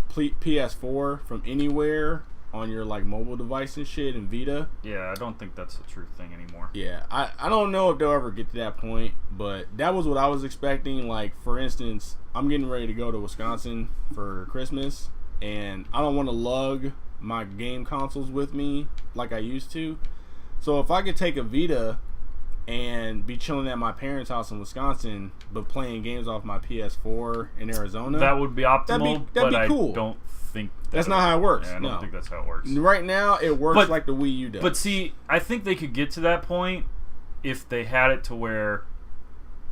PS4 from anywhere on your like mobile device and shit and Vita. Yeah, I don't think that's a true thing anymore. Yeah, I don't know if they'll ever get to that point, but that was what I was expecting. Like, for instance, I'm getting ready to go to Wisconsin for Christmas, and I don't want to lug my game consoles with me like I used to. So if I could take a Vita and be chilling at my parents' house in Wisconsin, but playing games off my PS4 in Arizona, That would be optimal, that'd but be cool. I don't think That's not how it works. Yeah, I don't No. think that's how it works. right now it works But- like the Wii U does. But see, I think they could get to that point if they had it to where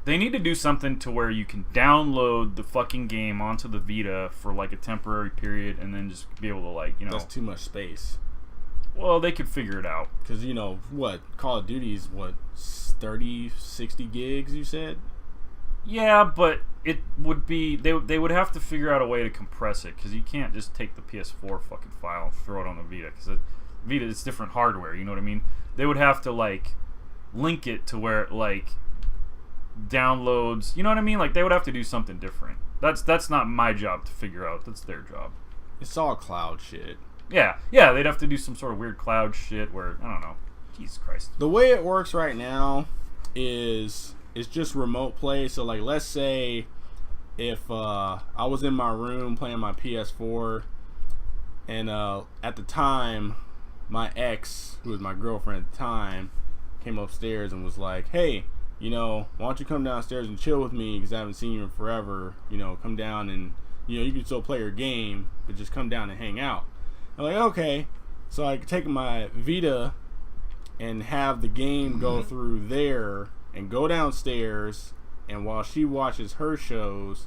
they need to do something to where you can download the fucking game onto the Vita for like a temporary period and then just be able to like, that's too much space. well, they could figure it out. Because, what? Call of Duty's, 30, 60 gigs, you said? Yeah, but it would be they would have to figure out a way to compress it because you can't just take the PS4 fucking file and throw it on the Vita because Vita it's different hardware. You know what I mean? They would have to like link it to where it like downloads. You know what I mean? Like they would have to do something different. That's not my job to figure out. That's their job. It's all cloud shit. Yeah, they'd have to do some sort of weird cloud shit where I don't know. Jesus Christ. The way it works right now is it's just remote play. So, like, let's say if I was in my room playing my PS4 and at the time my ex, who was my girlfriend at the time, came upstairs and was like, hey, why don't you come downstairs and chill with me because I haven't seen you in forever. Come down and, you can still play your game, but just come down and hang out. I'm like, okay. So I could take my Vita and have the game go through there and go downstairs, and while she watches her shows,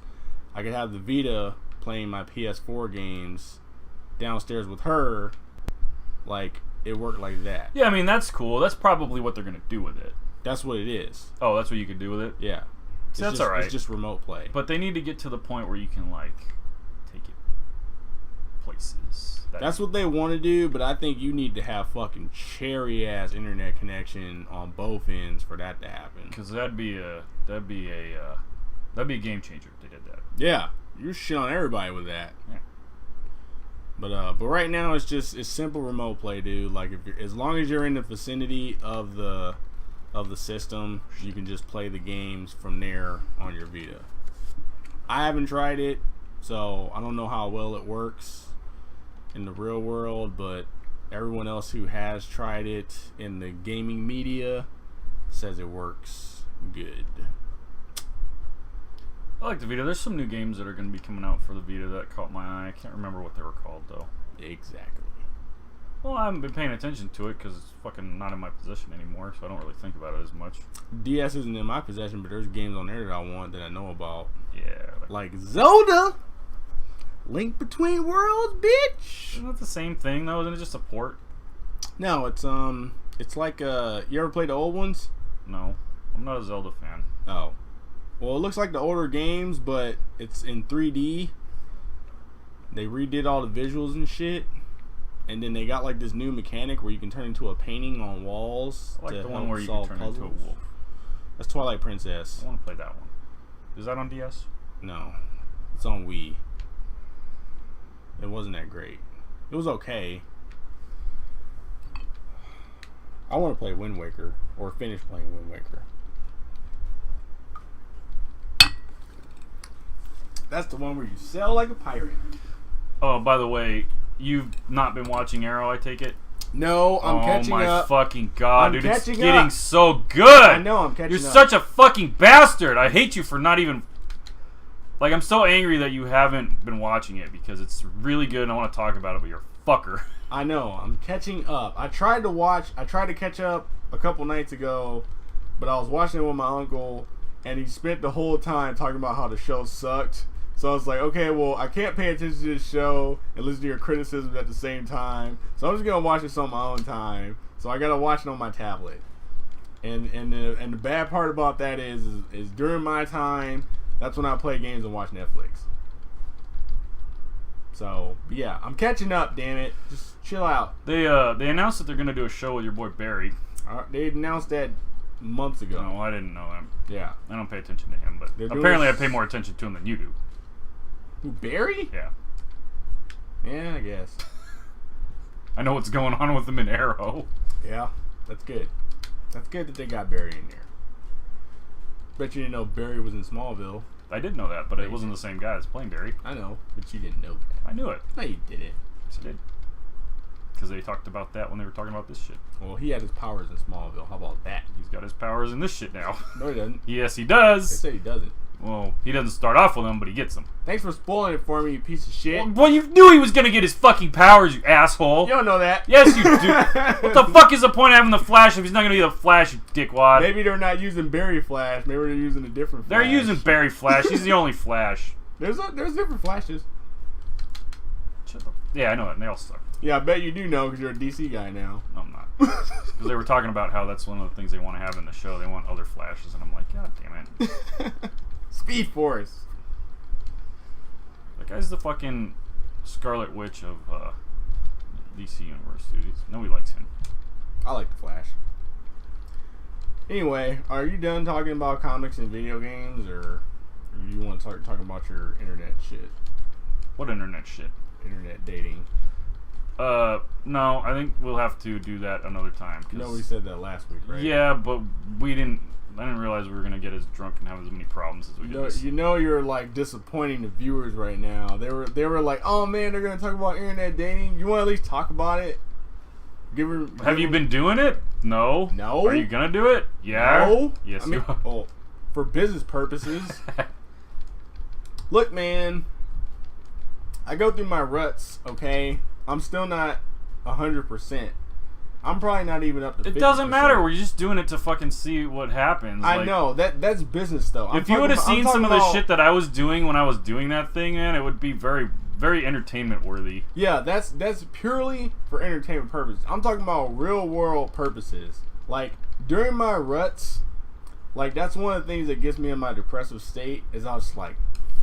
I could have the Vita playing my PS4 games downstairs with her. Like, it worked like that. Yeah, I mean that's cool. That's probably what they're gonna do with it. That's what it is. Oh, that's what you could do with it. Yeah. See, that's just, alright. It's just remote play. But they need to get to the point where you can like take it places. That's what they want to do, but I think you need to have fucking cherry ass internet connection on both ends for that to happen. Because that'd be a game changer if they did that. Yeah, you shit on everybody with that. Yeah. But right now it's simple remote play, dude. Like as long as you're in the vicinity of the system, you can just play the games from there on your Vita. I haven't tried it, so I don't know how well it works in the real world, but everyone else who has tried it in the gaming media says it works good. I like the Vita. There's some new games that are going to be coming out for the Vita that caught my eye. I can't remember what they were called though. Exactly. Well, I haven't been paying attention to it because it's fucking not in my possession anymore, so I don't really think about it as much. DS isn't in my possession, but there's games on there that I want that I know about. Yeah. Like Zelda! Link Between Worlds, bitch! Isn't that the same thing though? Isn't it just a port? No, it's like you ever played the old ones? No. I'm not a Zelda fan. Oh. Well, it looks like the older games, but it's in 3D. They redid all the visuals and shit. And then they got like this new mechanic where you can turn into a painting on walls. I like to the one help where you can solve turn puzzles. into a wolf. That's Twilight Princess. I want to play that one. Is that on DS? No. It's on Wii. It wasn't that great. It was okay. I want to play Wind Waker, or finish playing Wind Waker. That's the one where you sell like a pirate. Oh, by the way, you've not been watching Arrow, I take it? No, I'm catching up. Oh up. my fucking god, I'm dude. It's catching getting up. so good. I know, I'm catching You're up. such a fucking bastard. I hate you for not even... Like, I'm so angry that you haven't been watching it because it's really good and I want to talk about it, but you're a fucker. I know, I'm catching up. I tried to catch up a couple nights ago, but I was watching it with my uncle, and he spent the whole time talking about how the show sucked. So I was like, okay, well, I can't pay attention to this show and listen to your criticisms at the same time. So I'm just gonna watch this on my own time. So I gotta watch it on my tablet. And the bad part about that is during my time, that's when I play games and watch Netflix. So yeah, I'm catching up. Damn it, just chill out. They announced that they're gonna do a show with your boy Barry. They announced that months ago. No, I didn't know that. Yeah, I don't pay attention to him, but apparently I pay more attention to him than you do. Who, Barry? Yeah. Yeah, I guess. I know what's going on with him in Arrow. Yeah, that's good. That's good that they got Barry in there. Bet you didn't know Barry was in Smallville. I did know that, but it wasn't the same guy that's playing Barry. I know, but you didn't know that. I knew it. No, you didn't. Yes, I did. Because they talked about that when they were talking about this shit. Well, he had his powers in Smallville. How about that? He's got his powers in this shit now. No, he doesn't. Yes, he They does. said he doesn't. Well, he doesn't start off with them, but he gets them. Thanks for spoiling it for me, you piece of shit. Well, you knew he was going to get his fucking powers, you asshole. You don't know that. Yes, you do. What the fuck is the point of having the Flash if he's not going to be the Flash, you dickwad? Maybe they're not using Barry Flash. Maybe they're using a different Flash. They're using Barry Flash. He's the only Flash. There's different Flashes. Shut up. Yeah, I know it. And they all suck. Yeah, I bet you do know because you're a DC guy now. No, I'm not. Because they were talking about how that's one of the things they want to have in the show. They want other Flashes, and I'm like, God damn it. Speed Force. That guy's the fucking Scarlet Witch of DC Universe, dude. Nobody likes him. I like the Flash. Anyway, are you done talking about comics and video games, or you want to start talking about your internet shit? What internet shit? Internet dating. No, I think we'll have to do that another time. You know we said that last week, right? Yeah, but I didn't realize we were gonna get as drunk and have as many problems as we did. You know you're like disappointing the viewers right now. They were like, oh man, they're gonna talk about internet dating. You want to at least talk about it? Have you been doing it? No. No. Are you gonna do it? Yeah. No. Yes. I mean, for business purposes. Look, man. I go through my ruts. Okay, I'm still not 100%. I'm probably not even up to 50%. It doesn't matter. We're just doing it to fucking see what happens. I know that's business though. If you would have seen some of the shit that I was doing when I was doing that thing, man, it would be very, very entertainment worthy. Yeah, that's purely for entertainment purposes. I'm talking about real world purposes. Like during my ruts, like that's one of the things that gets me in my depressive state. Is I was like,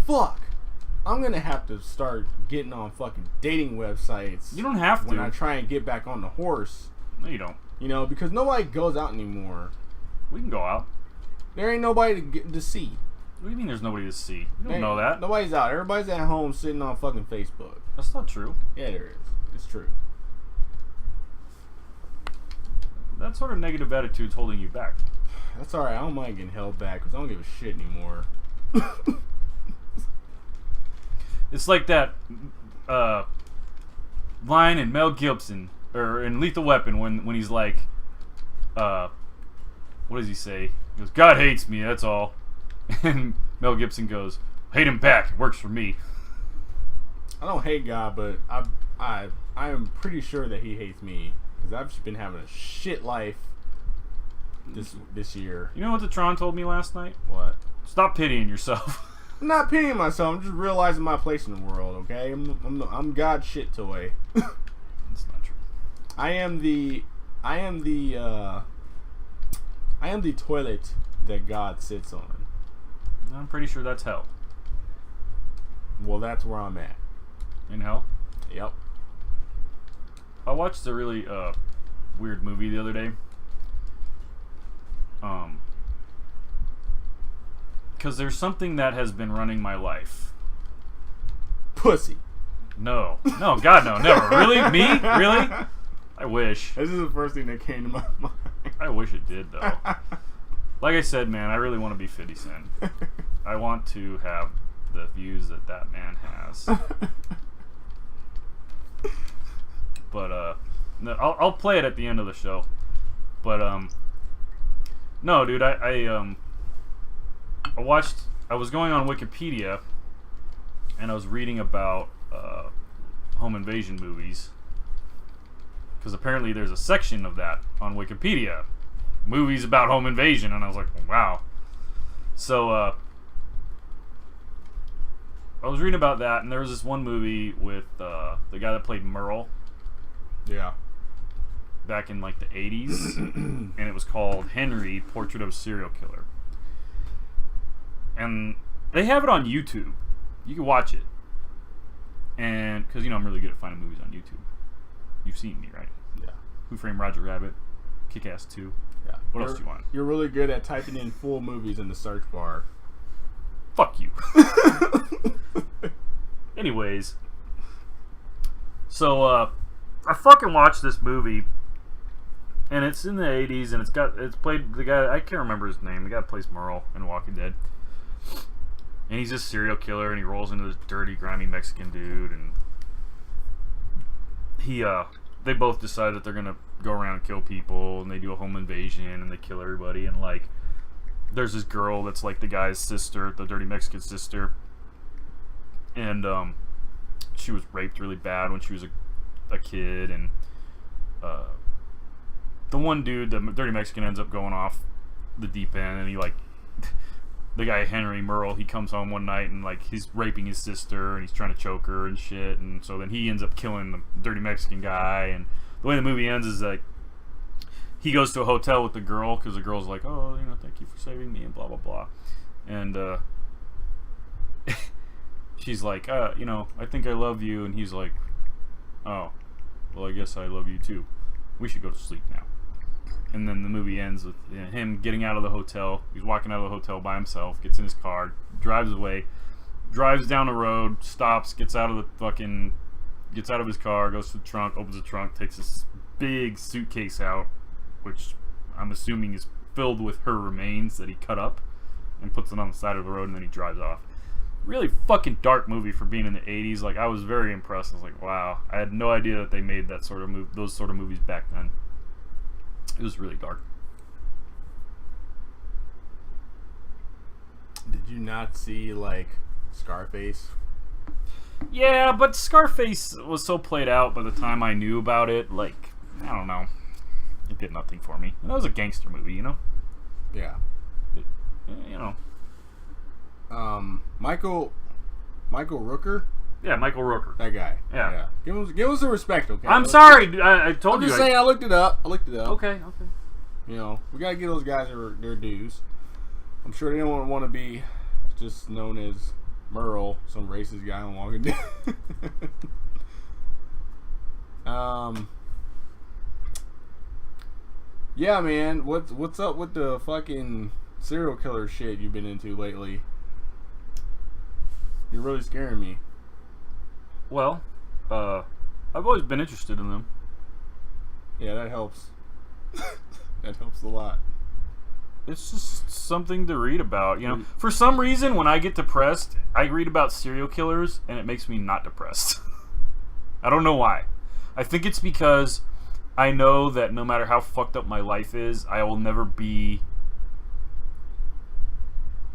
fuck, I'm gonna have to start getting on fucking dating websites. You don't have to. When I try and get back on the horse. No, you don't. You know, because nobody goes out anymore. We can go out. There ain't nobody to see. What do you mean there's nobody to see? You don't know that. Nobody's out. Everybody's at home sitting on fucking Facebook. That's not true. Yeah, there is. It's true. That sort of negative attitude's holding you back. That's alright. I don't mind getting held back because I don't give a shit anymore. It's like that line in Mel Gibson, or in Lethal Weapon, when he's like, what does he say? He goes, God hates me, that's all. And Mel Gibson goes, hate him back, it works for me. I don't hate God, but I am pretty sure that he hates me because I've just been having a shit life this year. You know what the Tron told me last night? What? Stop pitying yourself. I'm not pitying myself. I'm just realizing my place in the world. Okay, I'm God's shit toy. That's not true. I am the toilet that God sits on. I'm pretty sure that's hell. Well, that's where I'm at. In hell? Yep. I watched a really weird movie the other day. Because there's something that has been running my life. Pussy. No, God, no, never. Really? Me? Really? I wish. This is the first thing that came to my mind. I wish it did, though. Like I said, man, I really want to be 50 Cent. I want to have the views that man has. But, no, I'll play it at the end of the show. But, no, dude, I was going on Wikipedia, and I was reading about home invasion movies, because apparently there's a section of that on Wikipedia, movies about home invasion, and I was like, wow. So I was reading about that, and there was this one movie with the guy that played Merle. Yeah. Back in like the 80s, and it was called Henry, Portrait of a Serial Killer. And they have it on YouTube. You can watch it. And, because, I'm really good at finding movies on YouTube. You've seen me, right? Yeah. Who Framed Roger Rabbit? Kick-Ass 2. Yeah. What else do you want? You're really good at typing in full movies in the search bar. Fuck you. Anyways. So, I fucking watched this movie. And it's in the 80s, and it's played the guy, I can't remember his name, the guy that plays Merle in Walking Dead. And he's this serial killer, and he rolls into this dirty, grimy Mexican dude, and they both decide that they're gonna go around and kill people, and they do a home invasion, and they kill everybody, and like, there's this girl that's like the guy's sister, the dirty Mexican sister, and she was raped really bad when she was a kid, and the one dude, the dirty Mexican, ends up going off the deep end, and he like, the guy Henry Merle, he comes home one night and like he's raping his sister and he's trying to choke her and shit, and so then he ends up killing the dirty Mexican guy. And the way the movie ends is like he goes to a hotel with the girl because the girl's like, oh, thank you for saving me and blah blah blah, and she's like, I think I love you, and he's like, oh, well, I guess I love you too. We should go to sleep now. And then the movie ends with him getting out of the hotel. He's walking out of the hotel by himself, gets in his car, drives away, drives down the road, stops, gets out of his car, goes to the trunk, opens the trunk, takes this big suitcase out, which I'm assuming is filled with her remains that he cut up, and puts it on the side of the road, and then he drives off. Really fucking dark movie for being in the 80s. Like, I was very impressed. I was like, wow. I had no idea that they made those sort of movies back then. It was really dark. Did you not see, like, Scarface? Yeah, but Scarface was so played out by the time I knew about it. Like, I don't know. It did nothing for me. And that was a gangster movie, Yeah. Michael Rooker? Yeah, Michael Rooker. That guy. Yeah. Give him some respect, okay? I'm sorry. I told I'm you. just saying, I looked it up. Okay. We gotta give those guys their dues. I'm sure they don't want to be just known as Merle, some racist guy on Walking Dead. Yeah, man. What's up with the fucking serial killer shit you've been into lately? You're really scaring me. Well, I've always been interested in them. Yeah, that helps. That helps a lot. It's just something to read about, For some reason, when I get depressed, I read about serial killers, and it makes me not depressed. I don't know why. I think it's because I know that no matter how fucked up my life is, I will never be...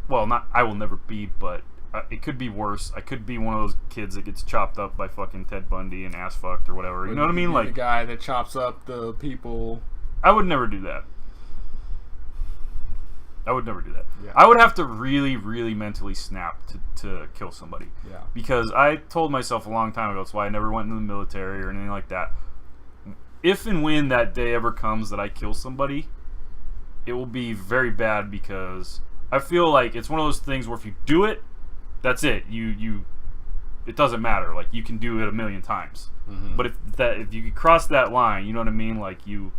Well, not I will never be, but it could be worse. I could be one of those kids that gets chopped up by fucking Ted Bundy and ass fucked or whatever. You know what I mean? Like the guy that chops up the people. I would never do that. Yeah. I would have to really, really mentally snap to kill somebody. Yeah. Because I told myself a long time ago, that's why I never went into the military or anything like that. If and when that day ever comes that I kill somebody, it will be very bad, because I feel like it's one of those things where if you do it, that's it. It doesn't matter. Like, you can do it a million times. Mm-hmm. But if you cross that line, you know what I mean? Like, it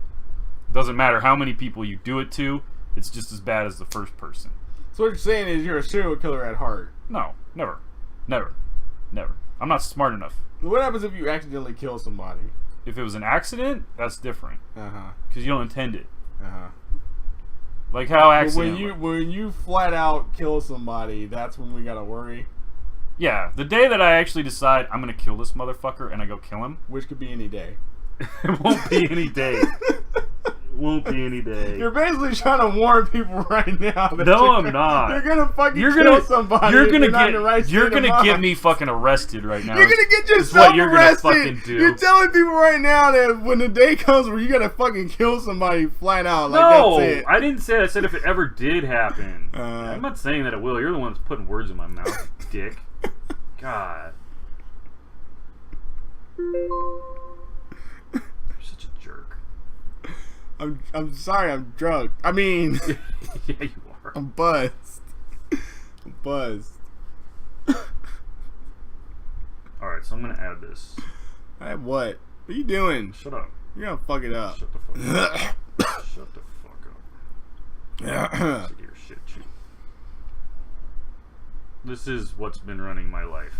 doesn't matter how many people you do it to, it's just as bad as the first person. So what you're saying is you're a serial killer at heart. No, never. I'm not smart enough. What happens if you accidentally kill somebody? If it was an accident, that's different. Uh-huh. Because you don't intend it. Uh-huh. Like how accident. When you flat out kill somebody, that's when we gotta worry. Yeah, the day that I actually decide I'm gonna kill this motherfucker and I go kill him. Which could be any day. It won't be any day. Won't be any day. You're basically trying to warn people right now. No, I'm not. You're gonna fucking kill somebody. You're gonna get me fucking arrested right now. You're gonna get yourself arrested. Fucking do. You're telling people right now that when the day comes where you gotta fucking kill somebody flat out, like no, that's it. I didn't say that. I said if it ever did happen. I'm not saying that it will. You're the one that's putting words in my mouth, dick. God. You're such a jerk. I'm sorry, I'm drunk. I mean, Yeah, you are. I'm buzzed. I'm buzzed. Alright, so I'm gonna add this. What? What are you doing? Shut up. You're gonna fuck it up. Shut the fuck up. Shut the fuck up. Sit here, shit chew. This is what's been running my life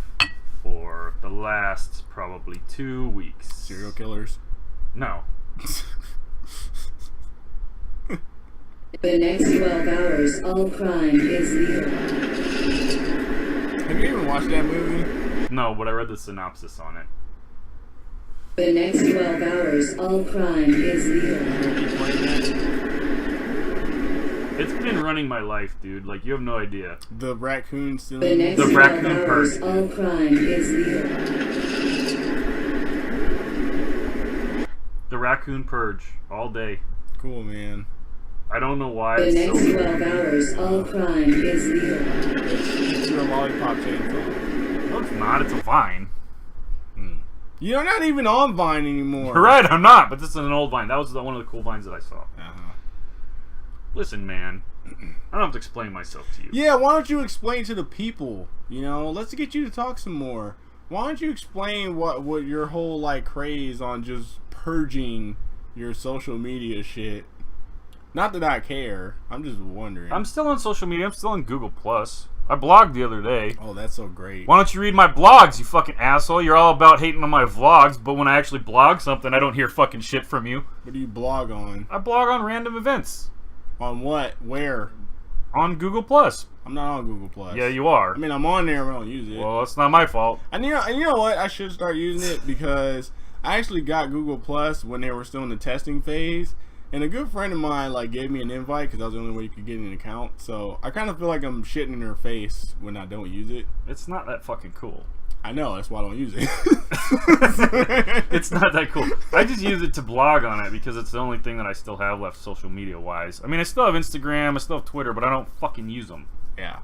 for the last probably 2 weeks. Serial killers. No. The next 12 hours, all crime is legal. Have you even watched that movie? No, but I read the synopsis on it. The next 12 hours, all crime is legal. Keep playing that. It's been running my life, dude. Like, you have no idea. The raccoon still. The next The 12 raccoon hours, purge. all crime is legal. The Raccoon Purge, all day. Cool, man. I don't know why The it's next so 12 hours, all crime is legal. It's your lollipop chainsaw. No, it's not. It's a Vine. You're not even on Vine anymore. You're right, I'm not. But this is an old Vine. That was one of the cool Vines that I saw. Uh-huh. Listen, man. I don't have to explain myself to you. Yeah, why don't you explain to the people? You know, let's get you to talk some more. Why don't you explain what your whole like craze on just purging your social media shit? Not that I care. I'm just wondering. I'm still on social media. I'm still on Google Plus. I blogged the other day. Oh, that's so great. Why don't you read my blogs, you fucking asshole? You're all about hating on my vlogs, but when I actually blog something, I don't hear fucking shit from you. What do you blog on? I blog on random events. On what? Where? On Google Plus. I'm not on Google Plus. Yeah, you are. I mean, I'm on there, but I don't use it. Well, that's not my fault. And you know what? I should start using it because I actually got Google Plus when they were still in the testing phase. And a good friend of mine like gave me an invite because that was the only way you could get an account. So I kind of feel like I'm shitting in her face when I don't use it. It's not that fucking cool. I know, that's why I don't use it. It's not that cool. I just use it to blog on it because it's the only thing that I still have left social media wise. I mean, I still have Instagram, I still have Twitter, but I don't fucking use them. Yeah.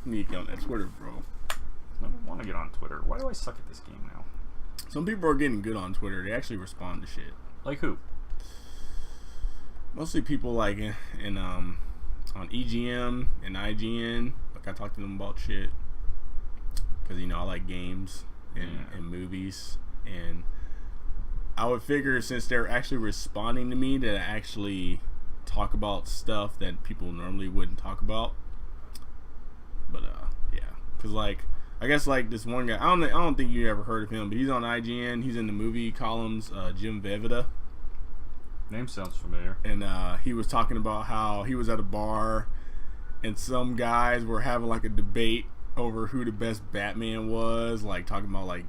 You need to get on that Twitter, bro. I don't want to get on Twitter. Why do I suck at this game now? Some people are getting good on Twitter. They actually respond to shit. Like who? Mostly people like on EGM and IGN. Like I talk to them about shit because you know I like games and movies, and I would figure since they're actually responding to me that I actually talk about stuff that people normally wouldn't talk about. But yeah, because like I guess like this one guy, I don't think you ever heard of him, but he's on IGN. He's in the movie columns. Jim Vevita. Name sounds familiar. And he was talking about how he was at a bar and some guys were having like a debate over who the best Batman was, like talking about like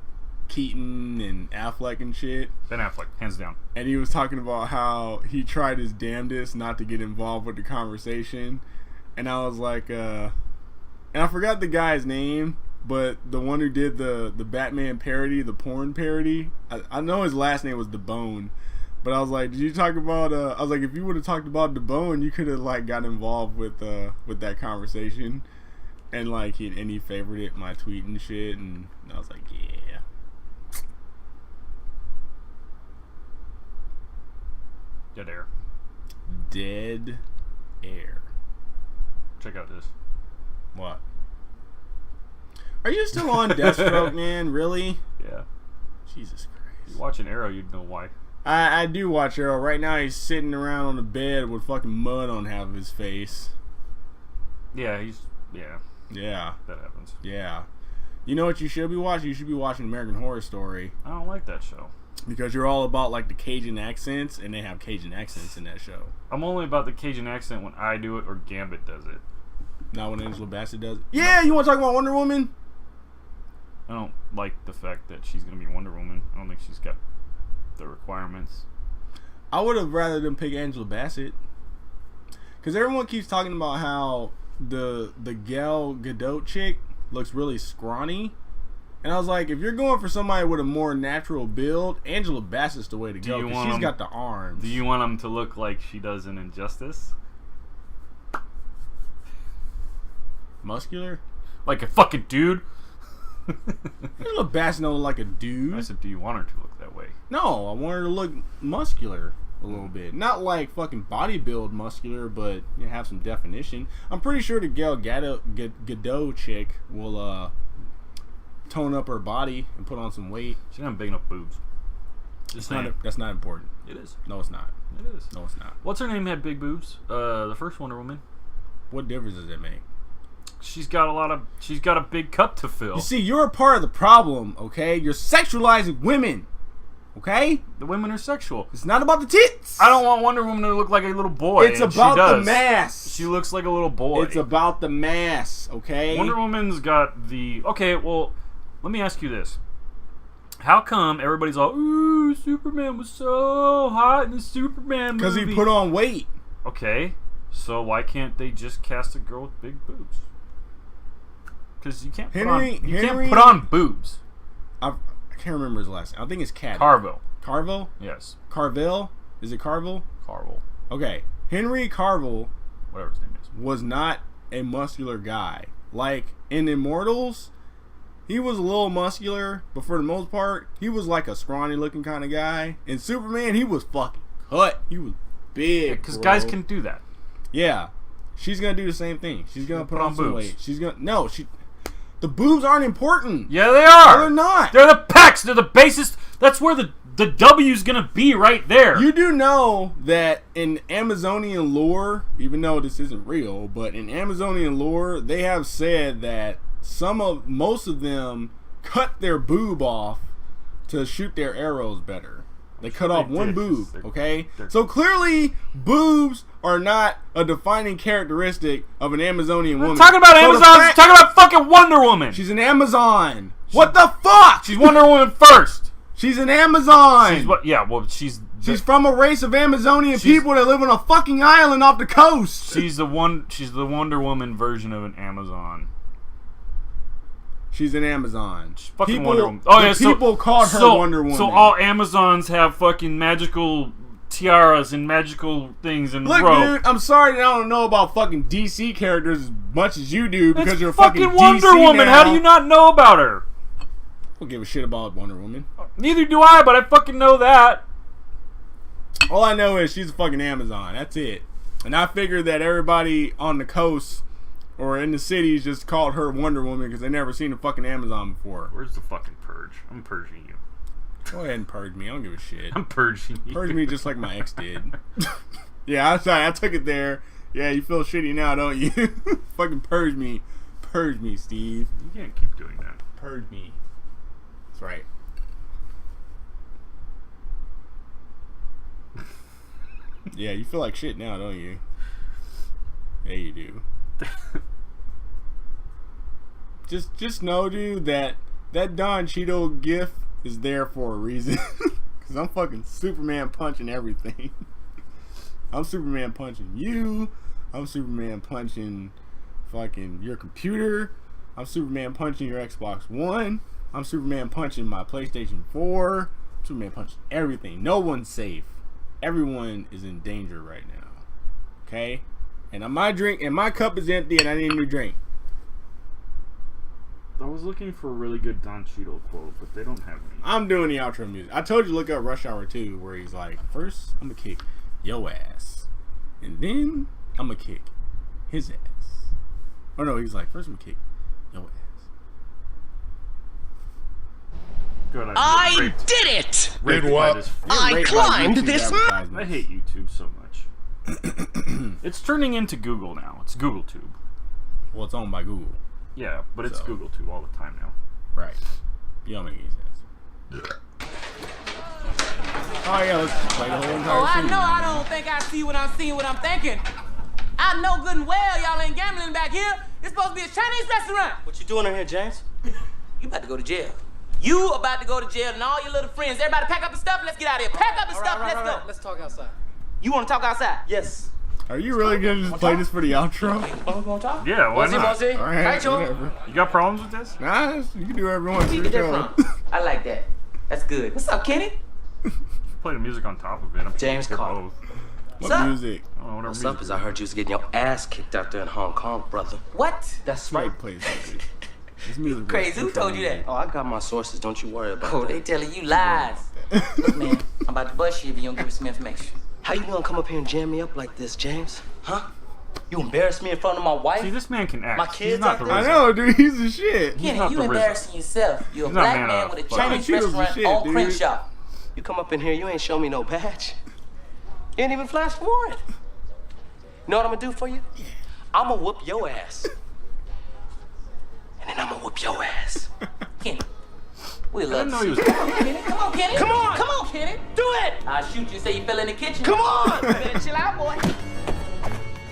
Keaton and Affleck and shit. Ben Affleck, hands down. And he was talking about how he tried his damnedest not to get involved with the conversation. And I was like, and I forgot the guy's name, but the one who did the Batman parody, the porn parody, I know his last name was DeBone. But I was like, did you talk about? I was like, if you would have talked about DeBone, you could have like got involved with that conversation, and like he favorited my tweet and shit, and I was like, yeah. Dead air. Dead air. Check out this. What? Are you still on Deathstroke, man? Really? Yeah. Jesus If you Christ. watch an Arrow, you'd know why. I do watch Arrow. Right now he's sitting around on the bed with fucking mud on half of his face. Yeah, Yeah. that happens. Yeah. You know what you should be watching? You should be watching American Horror Story. I don't like that show. Because you're all about like the Cajun accents, and they have Cajun accents in that show. I'm only about the Cajun accent when I do it or Gambit does it. Not when Angela Bassett does it. Yeah, you want to talk about Wonder Woman? I don't like the fact that she's going to be Wonder Woman. I don't think she's got the requirements. I would have rather them pick Angela Bassett. Because everyone keeps talking about how the Gal Gadot chick looks really scrawny. And I was like, if you're going for somebody with a more natural build, Angela Bassett's the way to go. Because she's got the arms. Do you want them to look like she does in Injustice? Muscular? Like a fucking dude? You look bastard like a dude. I said, do you want her to look that way? No, I want her to look muscular a little bit. Not like fucking bodybuild muscular, but you know, have some definition. I'm pretty sure the Gal Gadot chick will tone up her body and put on some weight. She doesn't have big enough boobs. Just saying. That's not important. It is. No, it's not. It is. No, it's not. What's her name had big boobs? The first Wonder Woman. What difference does it make? She's got a big cup to fill. You see, you're a part of the problem, okay? You're sexualizing women, okay? The women are sexual. It's not about the tits. I don't want Wonder Woman to look like a little boy. It's and about she does. the mass. She looks like a little boy. It's about the mass, okay? Wonder Woman's got the... Okay, well, let me ask you this. How come everybody's all, ooh, Superman was so hot in the Superman movie? Because he put on weight. Okay, so why can't they just cast a girl with big boobs? Because you can't put on boobs. I can't remember his last name. I think it's Cat. Carville. Carville? Yes. Carville? Is it Carville? Carville. Okay. Henry Carville Whatever his name is. was not a muscular guy. Like, in Immortals, he was a little muscular, but for the most part, he was like a scrawny looking kind of guy. In Superman, he was fucking cut. He was big. Because bro. guys can do that. Yeah. She's gonna do the same thing. She's gonna put on some boobs. weight. She's gonna... No, the boobs aren't important. Yeah, they are. No, they're not. They're the pecs. They're the basis. That's where the W's gonna be right there. You do know that in Amazonian lore, even though this isn't real, but in Amazonian lore, they have said that most of them cut their boob off to shoot their arrows better. They cut off one boob, okay? So clearly, boobs are not a defining characteristic of an Amazonian woman. Talking about Amazon, talking about fucking Wonder Woman. She's an Amazon. What the fuck? She's Wonder Woman first. She's an Amazon. She's what? Yeah, well, she's from a race of Amazonian people that live on a fucking island off the coast. She's the Wonder Woman version of an Amazon. She's an Amazon. She's fucking Wonder Woman. Oh yeah, people called her Wonder Woman. So all Amazons have fucking magical tiaras and magical things and look, rope. dude, I'm sorry that I don't know about fucking DC characters as much as you do because you're fucking fucking Wonder DC Woman. now. How do you not know about her? I don't give a shit about Wonder Woman. Neither do I, but I fucking know that. All I know is she's a fucking Amazon. That's it. And I figured that everybody on the coast or in the cities just called her Wonder Woman because they never seen a fucking Amazon before. Where's the fucking purge? I'm purging you. Go ahead and purge me. I don't give a shit. I'm purging you. Purge me just like my ex did. Yeah, I'm sorry. I took it there. Yeah, you feel shitty now, don't you? Fucking purge me. Purge me, Steve. You can't keep doing that. Purge me. That's right. Yeah, you feel like shit now, don't you? Yeah, you do. Just know, dude, that Don Cheeto gif is there for a reason. Cause I'm fucking Superman punching everything. I'm Superman punching you. I'm Superman punching fucking your computer. I'm Superman punching your Xbox One. I'm Superman punching my PlayStation 4. I'm Superman punching everything. No one's safe. Everyone is in danger right now. Okay? And my cup is empty and I need a new drink. I was looking for a really good Don Cheadle quote, but they don't have any. I'm doing the outro music. I told you to look up Rush Hour 2, where he's like, first I'm gonna kick your ass, and then I'm gonna kick his ass. Oh no, he's like, first I'm gonna kick your ass. God, I did it! Raped by this. I climbed this mountain. I hate YouTube so much. It's turning into Google now. It's GoogleTube. Well, it's owned by Google. Yeah, but it's So. GoogleTube all the time now. Right. You don't make any sense. Oh yeah, let's play the whole entire Oh, I scene. know I don't think I see what I'm seeing, what I'm thinking. I know good and well y'all ain't gambling back here. It's supposed to be a Chinese restaurant. What you doing in here, James? You about to go to jail. You about to go to jail and all your little friends. Everybody pack up your stuff. Let's get out of here. Pack up your stuff. Let's go. Let's talk outside. You want to talk outside? Yes. Are you really gonna just play this for the outro? Oh, you want to talk? Yeah, why Mosey, not? Mosey. Alright, Rachel. whatever. You got problems with this? Nah, you can do whatever you want. Where you get that from? I like that. That's good. What's up, Kenny? Play the music on top of it. I'm James sure Carter. both. What up? music? I don't know, whatever What's music up is I heard you was getting your ass kicked out there in Hong Kong, brother. What? That's right. Straight play this music. It's music. Crazy. Who told you that? Oh, I got my sources. Don't you worry about Oh, that. they telling you lies. Look, man, I'm about to bust you if you don't give me some information. How you gonna come up here and jam me up like this, James? Huh? You embarrass me in front of my wife? See, this man can act. My He's kids not out the there? I RZA. know, dude. He's the shit. He's Kenny, not you the RZA. embarrassing yourself. You're a He's not black man man up. with a Fuck. Chinese Cheetos restaurant and shit, on dude. Crenshaw. You come up in here, you ain't show me no badge. You ain't even flash forward. You know what I'm gonna do for you? I'm gonna whoop your ass. And then I'm gonna whoop your ass. Kenny, we I love didn't know to he was. see you. Come on, Kenny. Come on, Kenny. Come on. Come on, Kenny. Do it! I'll shoot you. Say you fell in the kitchen. Come on! Better chill out, boy.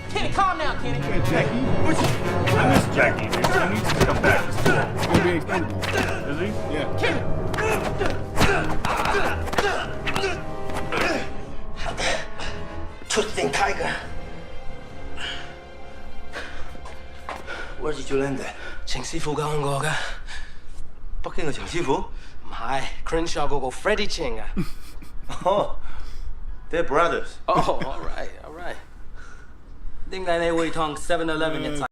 Kenny, calm down, Kenny. Jackie. I miss Jackie, dude. He needs to come back. It's gonna be expendable. Is he? Yeah. Twisting tiger. Where did you learn that? 程師傅教我㗎。北京嘅程師傅？唔係 Crenshaw 嗰個 Freddie Ching 啊。 Oh, they're brothers. Oh, all right, all right. 點解你會同7-11嘅